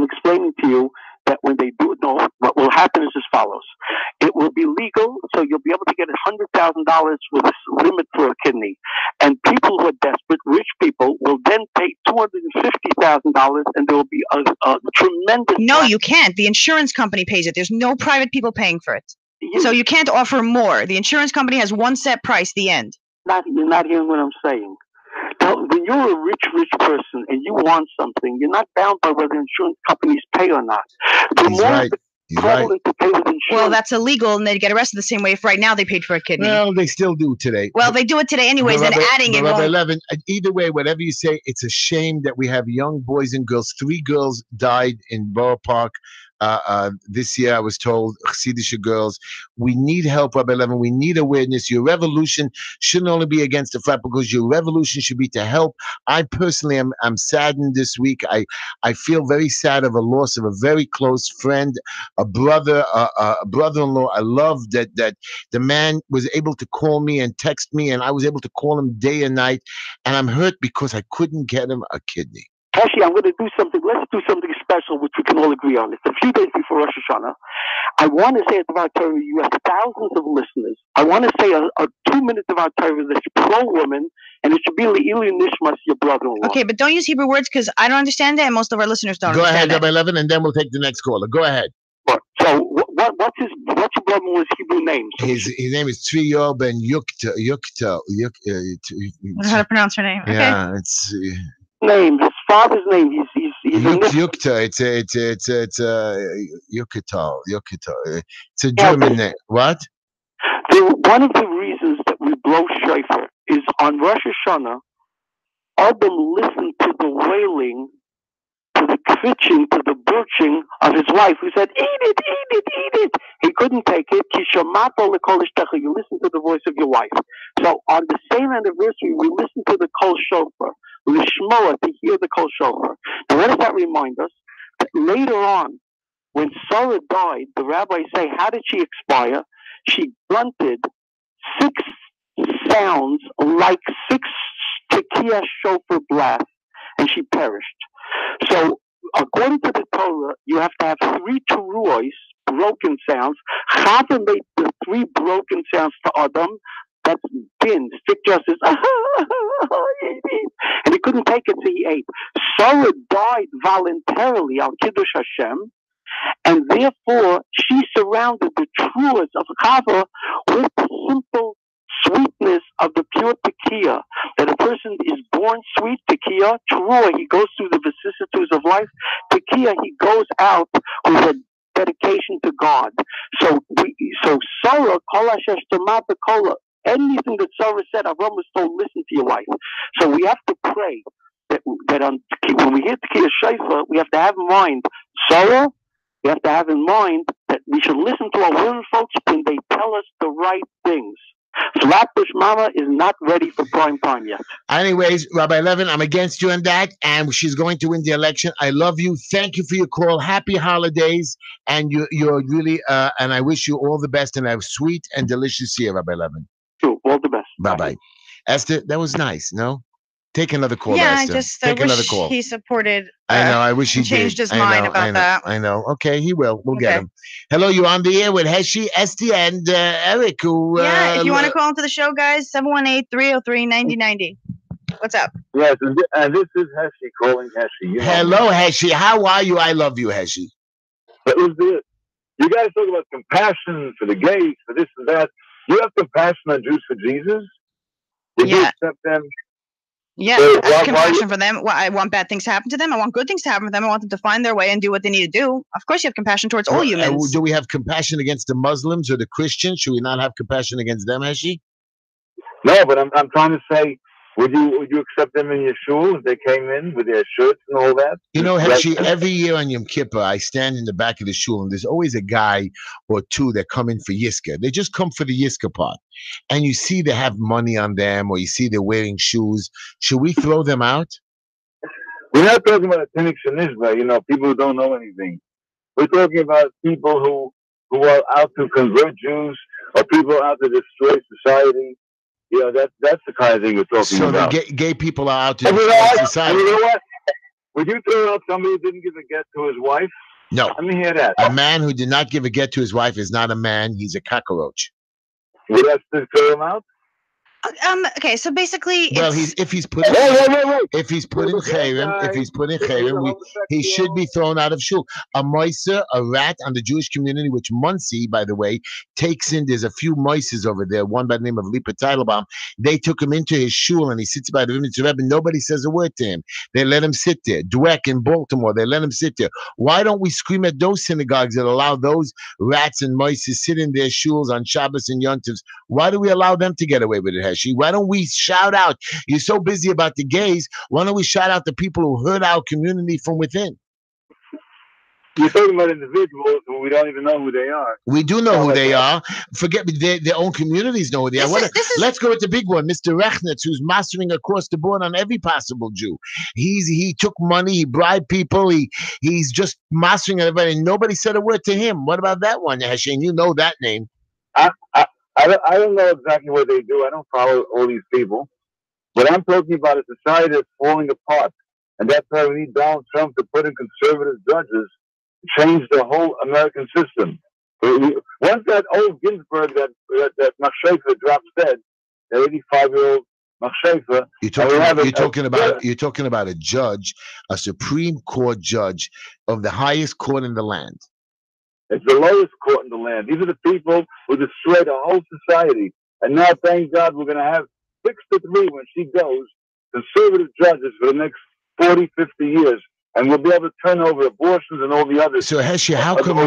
S4: explaining to you that when they do it, no, what will happen is as follows. It will be legal, so you'll be able to get $100,000 with a limit for a kidney. And people who are desperate, rich people, will then pay $250,000 and there will be a tremendous...
S2: No, you can't. The insurance company pays it. There's no private people paying for it. So you can't offer more. The insurance company has one set price, the end.
S4: You're not hearing what I'm saying. Now, when you're a rich person and you want something, you're not bound by whether insurance companies pay or not.
S1: He's right.
S4: To pay with insurance.
S2: Well, that's illegal, and they'd get arrested the same way if right now they paid for a kidney.
S1: Well, they still do today.
S2: Well, they do it today anyways, then adding it
S1: Rabbi
S2: won't...
S1: Levin, either way, whatever you say, it's a shame that we have young boys and girls. 3 girls died in Borough Park this year, I was told, Chassidish girls. We need help, Rabbi Levin. We need awareness. Your revolution shouldn't only be against the flat, because your revolution should be to help. I personally am saddened this week. I feel very sad of a loss of a very close friend, a brother, a brother-in-law. I love that the man was able to call me and text me, and I was able to call him day and night, and I'm hurt because I couldn't get him a kidney.
S4: Actually, I'm going to do something. Let's do something special, which we can all agree on. It's a few days before Rosh Hashanah. I want to say at the Torah, you have thousands of listeners. I want to say a 2 minutes of our Torah that's pro-woman, and it should be Le'ili Nishmas, your brother-in-law.
S2: Okay, but don't use Hebrew words because I don't understand it, and most of our listeners don't understand it.
S1: Go ahead, Rabbi Levin, and then we'll take the next caller. Go ahead.
S4: So, what's your brother-in-law's Hebrew name?
S1: His name is Tzviyo Ben Yukta.
S2: I don't know how to pronounce her name. Okay.
S1: Yeah, it's...
S4: His father's name. He's
S1: Yukta. It's Yukital. It's a German name. What?
S4: One of the reasons that we blow shofar is on Rosh Hashanah. Adam listened to the wailing, to the twitching, to the birching of his wife, who said, "Eat it, eat it, eat it." He couldn't take it. You listen to the voice of your wife. So on the same anniversary, we listen to the kol shofar. Lishmoa, to hear the kol shofar. Now, what does that remind us? That later on, when Sarah died, the rabbis say, how did she expire? She grunted 6 sounds like 6 tekiah shofar blasts, and she perished. So, according to the Torah, you have to have 3 teruos, broken sounds. Chava made the 3 broken sounds to Adam. That's din, strict justice. And he couldn't take it, so he ate. Sarah died voluntarily on Kiddush Hashem, and therefore she surrounded the truest of Chava with the simple sweetness of the pure tekiah. That a person is born sweet, tekiah. Teruah, he goes through the vicissitudes of life. Tekiah, he goes out with a dedication to God. So Sarah, kol asher shema b'kola, anything that Sarah said, Avram was told, listen to your wife. So we have to pray that when we hear Tekiah Shofar, we have to have in mind Sarah. We have to have in mind that we should listen to our women folks when they tell us the right things. Flatbush Mama is not ready for prime time yet.
S1: Anyways, Rabbi Levin, I'm against you on that, and she's going to win the election. I love you. Thank you for your call. Happy holidays, and you're really, and I wish you all the best, and have sweet and delicious year, Rabbi Levin.
S4: Sure, all the best.
S1: Bye-bye. Esther, that was nice, no? Take another call,
S2: Yeah,
S1: Esther.
S2: I just
S1: Take another
S2: wish
S1: call.
S2: he supported.
S1: I know. I wish he
S2: changed
S1: did.
S2: his mind about that.
S1: I know. Okay, he will. We'll get
S2: Okay.
S1: him. Hello, you on the air with Heshy, Esty, and Eric. Who?
S2: Yeah, if you want to call into the show, guys, 718-303-9090. What's up?
S5: Yes, and this is Heshy calling Heshy. You know
S1: Hello,
S5: me.
S1: Heshy. How are you? I love you, Heshy.
S5: But listen, you guys talk about compassion for the gays, for this and that. You have compassion on Jews for Jesus? Did you accept them?
S2: Yes, I have compassion for them. Well, I want bad things to happen to them. I want good things to happen to them. I want them to find their way and do what they need to do. Of course, you have compassion towards all humans.
S1: Do we have compassion against the Muslims or the Christians? Should we not have compassion against them, Heshy?
S5: No, but I'm trying to say, would you accept them in your shul if they came in with their shirts and all that?
S1: You know, Heshy, every year on Yom Kippur, I stand in the back of the shul, and there's always a guy or two that come in for Yiska. They just come for the Yiska part. And you see they have money on them, or you see they're wearing shoes. Should we throw them out?
S5: We're not talking about a Tinnik Shanizba, people who don't know anything. We're talking about people who are out to convert Jews, or people out to destroy society. That's the kind of thing we're talking about.
S1: So the gay people are out to destroy society.
S5: And you know what? Would you throw out somebody who didn't give a get to his wife?
S1: No.
S5: Let me hear that.
S1: A man who did not give a get to his wife is not a man. He's a cockroach.
S5: Would that still throw him out?
S2: Okay, so basically,
S1: well, if he's putting chayrim, he should be thrown out of shul. A moiser, a rat on the Jewish community, which Muncie, by the way, takes in. There's a few moises over there. One by the name of Lipa Teitelbaum. They took him into his shul, and he sits by the Rebbe. Nobody says a word to him. They let him sit there. Dweck in Baltimore, they let him sit there. Why don't we scream at those synagogues that allow those rats and moises sit in their shuls on Shabbos and Yontivs? Why do we allow them to get away with it? Why don't we shout out? You're so busy about the gays. Why don't we shout out the people who hurt our community from within?
S5: You're talking about individuals who we don't even know who they are.
S1: We do know who they are. Forget their own communities know who they are. Let's go with the big one, Mr. Rechnitz, who's mastering across the board on every possible Jew. He took money, he bribed people, he's just mastering everybody, and nobody said a word to him. What about that one, Hashim? You know that name.
S5: I don't know exactly what they do. I don't follow all these people. What I'm talking about is society that's falling apart. And that's why we need Donald Trump to put in conservative judges to change the whole American system. Once that old Ginsburg, that Machshafer drops dead, the 85-year-old Machshafer.
S1: You're talking about a judge, a Supreme Court judge of the highest court in the land.
S5: It's the lowest court in the land. These are the people who destroyed the whole society. And now, thank God, we're going to have 6 to 3 when she goes, conservative judges for the next 40, 50 years. And we'll be able to turn over abortions and all the others.
S1: So, Heshy, how come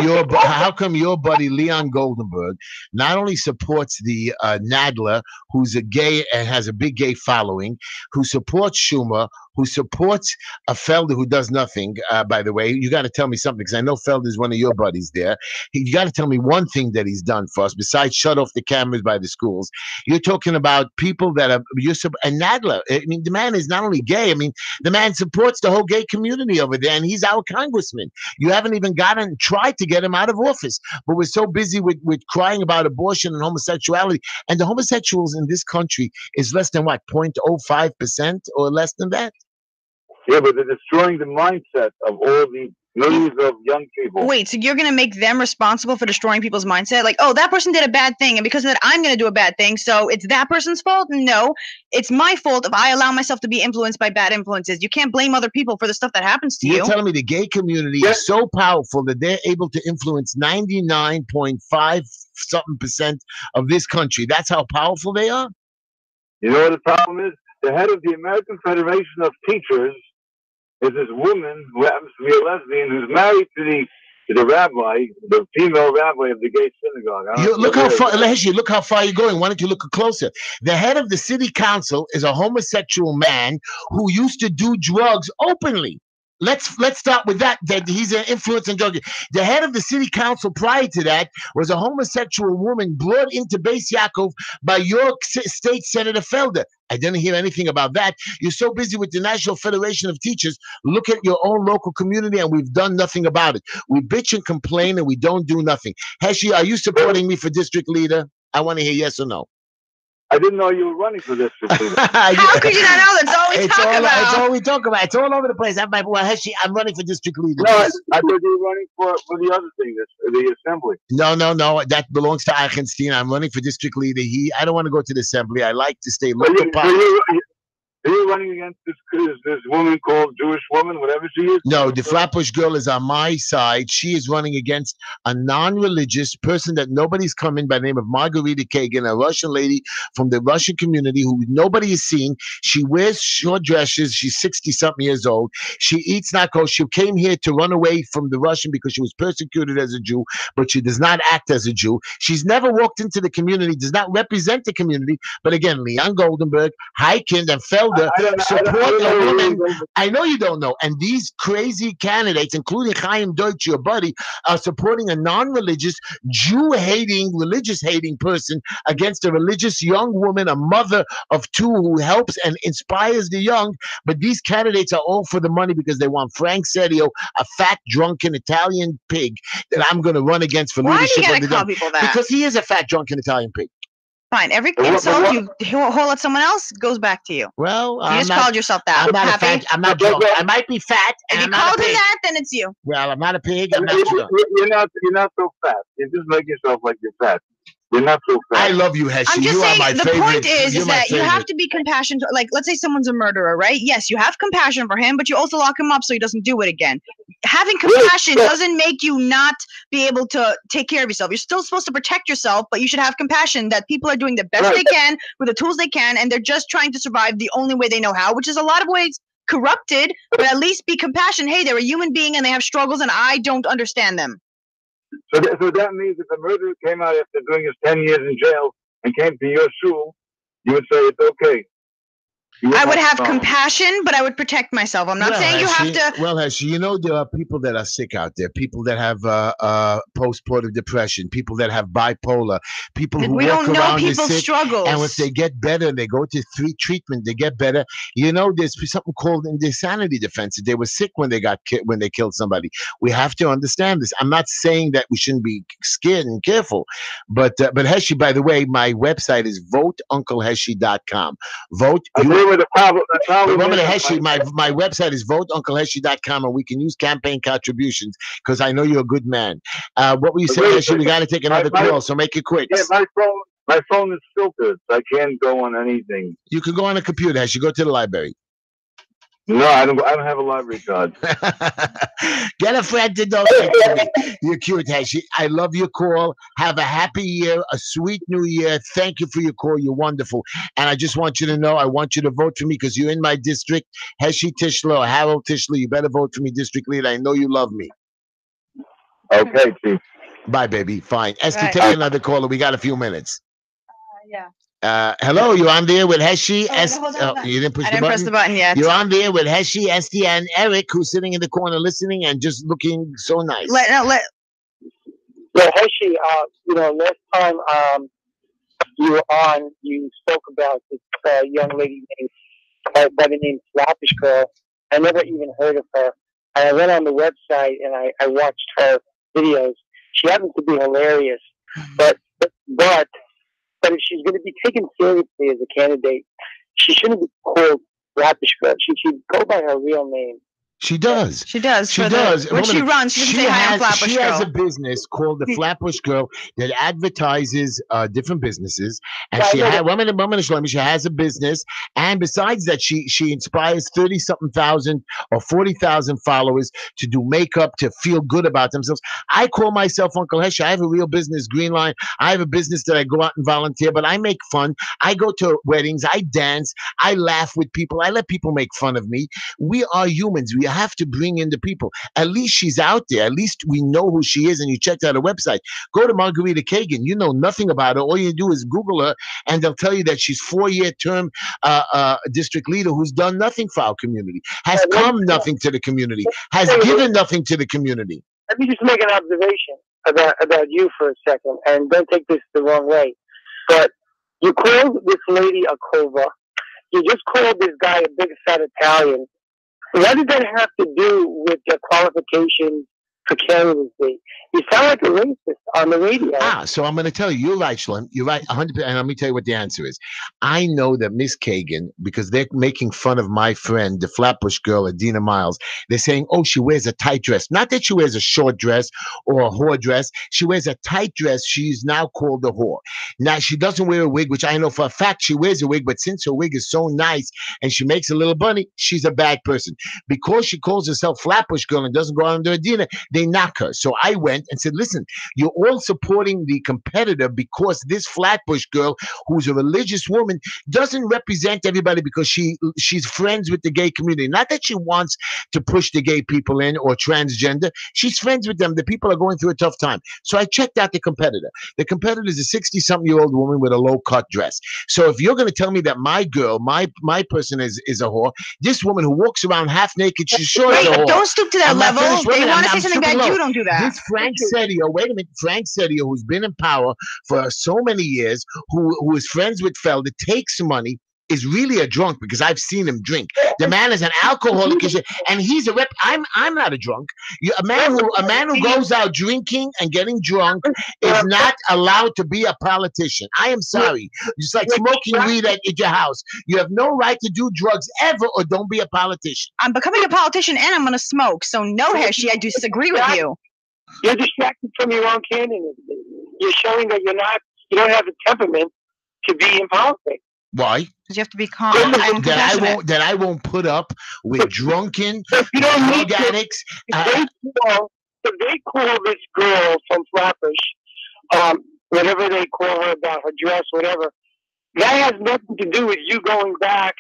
S1: your buddy Leon Goldenberg not only supports the Nadler, who's a gay and has a big gay following, who supports Schumer, who supports a Felder who does nothing, by the way? You got to tell me something, because I know Felder is one of your buddies there. You got to tell me one thing that he's done for us, besides shut off the cameras by the schools. You're talking about people that are, and Nadler, I mean, the man is not only gay, I mean, the man supports the whole gay community over there, and he's our congressman. You haven't even tried to get him out of office, but we're so busy with crying about abortion and homosexuality, and the homosexuals in this country is less than what, 0.05% or less than that?
S5: Yeah, but they're destroying the mindset of all the millions of young people.
S2: Wait, so you're going to make them responsible for destroying people's mindset? Like, oh, that person did a bad thing, and because of that, I'm going to do a bad thing, so it's that person's fault? No, it's my fault if I allow myself to be influenced by bad influences. You can't blame other people for the stuff that happens to you.
S1: You're telling me the gay community is so powerful that they're able to influence 99.5% of this country. That's how powerful they are?
S5: You know what the problem is? The head of the American Federation of Teachers is this woman who happens to be a lesbian who's married to the rabbi, the female rabbi of the gay synagogue.
S1: Look how far you're going. Why don't you look closer? The head of the city council is a homosexual man who used to do drugs openly. Let's start with that he's an influence and drug. The head of the city council prior to that was a homosexual woman brought into Beis Yaakov by York State Senator Felder. I didn't hear anything about that. You're so busy with the National Federation of Teachers. Look at your own local community, and we've done nothing about it. We bitch and complain, and we don't do nothing. Heshy, are you supporting me for district leader? I want to hear yes or no.
S5: I didn't know you were running for this.
S2: How could you not know? That's all we talk about.
S1: It's all we talk about. It's all over the place. I'm running for district leader.
S5: No, I thought you were running for the other thing, the assembly.
S1: No. That belongs to Eichenstein. I'm running for district leader. I don't want to go to the assembly. I like to stay local.
S5: Are you running against this woman called Jewish woman, whatever she is?
S1: No, the Flatbush girl is on my side. She is running against a non-religious person that nobody's come in by the name of Margarita Kagan, a Russian lady from the Russian community who nobody has seen. She wears short dresses. She's 60-something years old. She eats not kosher. She came here to run away from the Russian because she was persecuted as a Jew, but she does not act as a Jew. She's never walked into the community, does not represent the community. But again, Leon Goldenberg, Heikind, and Felder support a woman. I know you don't know. And these crazy candidates, including Chaim Deutsch, your buddy, are supporting a non-religious, Jew-hating, religious-hating person against a religious young woman, a mother of two who helps and inspires the young. But these candidates are all for the money because they want Frank Serio, a fat, drunken Italian pig that I'm going to run against for leadership.
S2: Why do you got to call people that?
S1: Because he is a fat, drunken Italian pig.
S2: Fine. Every insult you haul at someone else goes back to you.
S1: Well,
S2: you just called yourself that.
S1: I'm not a fat. I'm not drunk. I might be fat.
S2: If you called him that, then it's you.
S1: Well, I'm not a pig. I'm not drunk.
S5: You're not so fat. You just make yourself like you're fat. You're not so fat.
S1: I love you, Heshy.
S2: I'm just
S1: you
S2: saying,
S1: are my
S2: the
S1: favorite.
S2: point is that you have to be compassionate. Like, let's say someone's a murderer, right? Yes, you have compassion for him, but you also lock him up so he doesn't do it again. Having compassion doesn't make you not be able to take care of yourself. You're still supposed to protect yourself, but you should have compassion that people are doing the best they can with the tools they can, and they're just trying to survive the only way they know how, which is a lot of ways corrupted, but at least be compassionate. Hey, they're a human being and they have struggles and I don't understand them.
S5: So that means if the murderer came out after doing his 10 years in jail and came to your shul, you would say it's okay.
S2: I would have compassion, but I would protect myself. I'm not saying you have to.
S1: Well, Heshy, you know there are people that are sick out there. People that have postpartum depression. People that have bipolar. People who
S2: we
S1: walk
S2: don't know
S1: around
S2: people's
S1: sick,
S2: struggles.
S1: and if they get better, they go to treatment. They get better. You know, there's something called insanity defense. They were sick when they killed somebody. We have to understand this. I'm not saying that we shouldn't be scared and careful, but Heshy, by the way, my website is voteuncleheshy.com. Vote.
S5: The problem
S1: Heshy, my website is voteuncleheshy.com, and we can use campaign contributions because I know you're a good man. What were you saying, Heshy? We got to take another call, so make it quick.
S5: Yeah, my phone is filtered, so I can't go on anything.
S1: You can go on a computer, Heshy. Go to the library.
S5: No, I don't have a library card.
S1: Get a friend to donate to me. You're cute, Heshy. I love your call. Have a happy year, a sweet new year. Thank you for your call. You're wonderful. And I just want you to know, I want you to vote for me because you're in my district. Heshy Tischler or Harold Tischler, you better vote for me, district leader. I know you love me.
S5: Okay, Chief.
S1: Bye, baby. Fine. Esther, take another caller. We got a few minutes.
S2: Yeah.
S1: Hello, you're on there with Heshy.
S2: You
S1: didn't push
S2: I didn't press the button yet.
S1: You're on there with Heshy, Esty, and Eric, who's sitting in the corner listening and just looking so nice.
S4: Yeah, Heshy, last time you were on, you spoke about this young lady named by the name Flatbush Girl. I never even heard of her. And I went on the website and I watched her videos. She happens to be hilarious, but if she's going to be taken seriously as a candidate, she shouldn't be called Flatbush Girl. She should go by her real name.
S1: She does.
S2: She does.
S1: She does.
S2: When she runs, she doesn't say hi, I'm Flatbush Girl.
S1: She has a business called the Flatbush Girl that advertises different businesses. And she has a business. And besides that, she inspires 30-something thousand or 40,000 followers to do makeup, to feel good about themselves. I call myself Uncle Heshy. I have a real business, Green Line. I have a business that I go out and volunteer, but I make fun. I go to weddings. I dance. I laugh with people. I let people make fun of me. We are humans. We have to bring in the people. At least she's out there. At least we know who she is, and you checked out her website. Go to Margarita Kagan. You know nothing about her. All you do is Google her, and they'll tell you that she's 4-year term district leader who's done nothing for our community, has come nothing to the community, has given nothing to the community.
S4: Let me just make an observation about you for a second, and don't take this the wrong way. But you called this lady a Kova. You just called this guy a big fat Italian. What did that have to do with the qualifications for candidacy. You sound like a racist on the radio.
S1: So I'm going to tell you, you're right, Shlem. You're right, 100%. And let me tell you what the answer is. I know that Miss Kagan, because they're making fun of my friend, the Flatbush girl, Adina Miles. They're saying, oh, she wears a tight dress. Not that she wears a short dress or a whore dress. She wears a tight dress. She's now called a whore. Now, she doesn't wear a wig, which I know for a fact she wears a wig, but since her wig is so nice and she makes a little bunny, she's a bad person. Because she calls herself Flatbush girl and doesn't go under Adina, they knock her. So I went and said, listen, you're all supporting the competitor because this Flatbush girl, who's a religious woman, doesn't represent everybody because she's friends with the gay community. Not that she wants to push the gay people in or transgender. She's friends with them. The people are going through a tough time. So I checked out the competitor. The competitor is a 60-something-year-old woman with a low-cut dress. So if you're going to tell me that my girl, my person is a whore, this woman who walks around half naked, she's sure is a whore.
S2: Don't stoop to that level. They want to say something bad. You don't do that.
S1: This Frank Sedio, wait a minute, Frank Sedio, who's been in power for so many years, who is friends with Felder, takes money, is really a drunk because I've seen him drink. The man is an alcoholic, and he's a rep. I'm not a drunk. A man who goes out drinking and getting drunk is not allowed to be a politician. I am sorry. Just like smoking weed at your house. You have no right to do drugs ever, or don't be a politician.
S2: I'm becoming a politician and I'm going to smoke. So no, Heshy, I disagree with you.
S4: You're distracted from your own candidate. You're showing that you don't have the temperament to be in politics.
S1: Why?
S2: Because you have to be calm and compassionate.
S1: That I won't put up with drunken drug addicts.
S4: If they call this girl from Flatbush, whatever they call her about her dress, whatever, that has nothing to do with you going back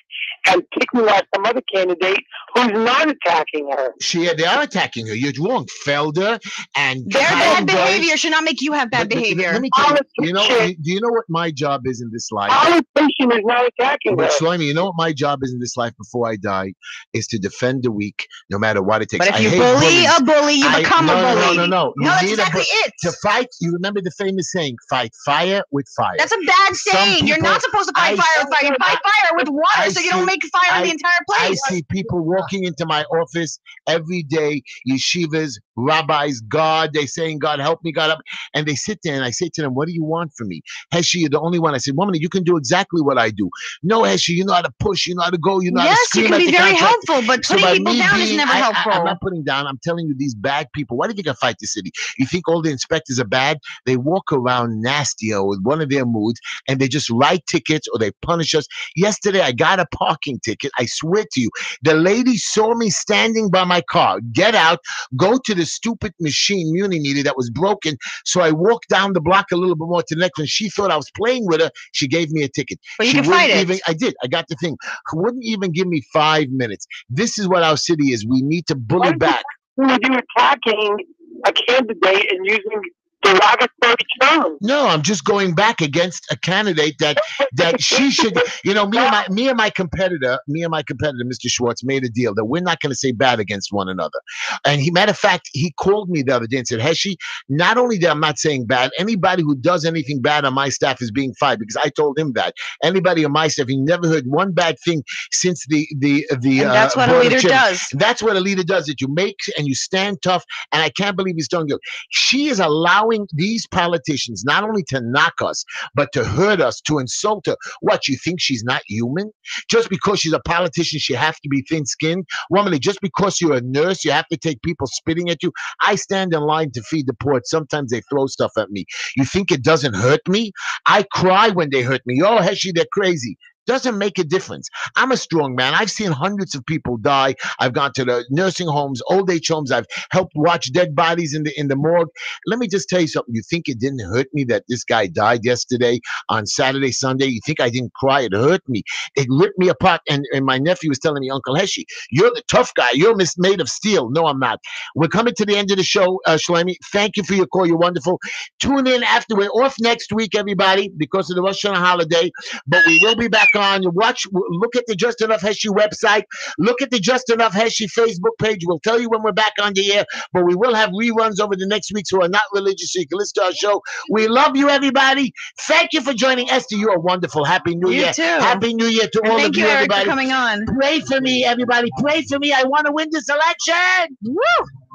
S4: and picking out some other candidate who's not attacking her.
S1: They are attacking her. You're wrong. Felder and
S2: their bad behavior should not make you have bad behavior.
S1: Let me tell you, do you know what my job is in this life?
S4: Politician is not attacking her.
S1: Shlomi, you know what my job is in this life before I die is to defend the weak, no matter what it takes.
S2: But if you bully a bully, you become a bully.
S1: No.
S2: No, that's exactly it.
S1: To fight, you remember the famous saying, fight fire with fire.
S2: That's a bad saying. You're not supposed to fight fire with fire. You fight fire with water so you don't make fire in the entire place.
S1: I see people walking into my office every day, yeshivas, rabbis, God, they saying, God help me, God help me. And they sit there and I say to them, what do you want from me? Heshy, you're the only one. I said, woman, you can do exactly what I do. No, Heshy, you know how to push, you know how to go, you know how to scream.
S2: Yes, you can be very helpful, but putting people down is never helpful.
S1: I'm not putting down. I'm telling you, these bad people, why do you think I fight the city? You think all the inspectors are bad? They walk around nasty with one of their moods and they just write tickets or they punish us. Yesterday, I got a parking ticket. I swear to you, the lady saw me standing by my car, get out, go to the stupid machine Muni meter that was broken. So I walked down the block a little bit more to the next one. She thought I was playing with her. She gave me a ticket.
S2: But you can fight it.
S1: I did. I got the thing. Wouldn't even give me 5 minutes. This is what our city is. We need to bully back.
S4: You attacking a candidate and using derogatory terms.
S1: No, I'm just going back against a candidate that she should. You know, me and my competitor, Mr. Schwartz, made a deal that we're not going to say bad against one another. And matter of fact, he called me the other day and said, Heshy, not only that I'm not saying bad, anybody who does anything bad on my staff is being fired, because I told him that anybody on my staff, he never heard one bad thing since the. And
S2: that's what a leader does.
S1: That's what a leader does. That you make and you stand tough. And I can't believe he's telling you. She is allowing these politicians not only to knock us, but to hurt us, to insult her. What, you think she's not human? Just because she's a politician, she have to be thin-skinned? Woman, just because you're a nurse, you have to take people spitting at you? I stand in line to feed the poor. Sometimes they throw stuff at me. You think it doesn't hurt me? I cry when they hurt me. Oh, Heshy, they're crazy. Doesn't make a difference. I'm a strong man. I've seen hundreds of people die. I've gone to the nursing homes, old age homes. I've helped watch dead bodies in the morgue. Let me just tell you something. You think it didn't hurt me that this guy died yesterday on Saturday, Sunday? You think I didn't cry? It hurt me. It ripped me apart. And my nephew was telling me, Uncle Heshy, you're the tough guy. You're made of steel. No, I'm not. We're coming to the end of the show, Shlomi. Thank you for your call. You're wonderful. Tune in after. We're off next week, everybody, because of the Rosh Hashanah holiday. But we will be back on. You look at the Just Enough Heshy website. Look at the Just Enough Heshy Facebook page. We'll tell you when we're back on the air, but we will have reruns over the next weeks who are not religious, so you can listen to our show. We love you, everybody. Thank you for joining Esther. You are wonderful. Happy New Year.
S2: You too.
S1: Happy New Year to all of you,
S2: Eric,
S1: everybody.
S2: for coming on.
S1: Pray for me, everybody. Pray for me. I want to win this election.
S2: Woo!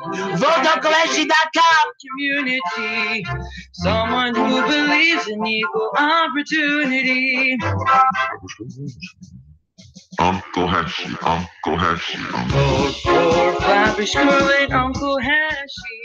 S1: VoteUncleHeshy.com.
S6: Community, someone who believes in equal opportunity.
S7: Uncle Heshy, Uncle Heshy.
S6: Vote for Flappy Squirrel and Uncle Heshy.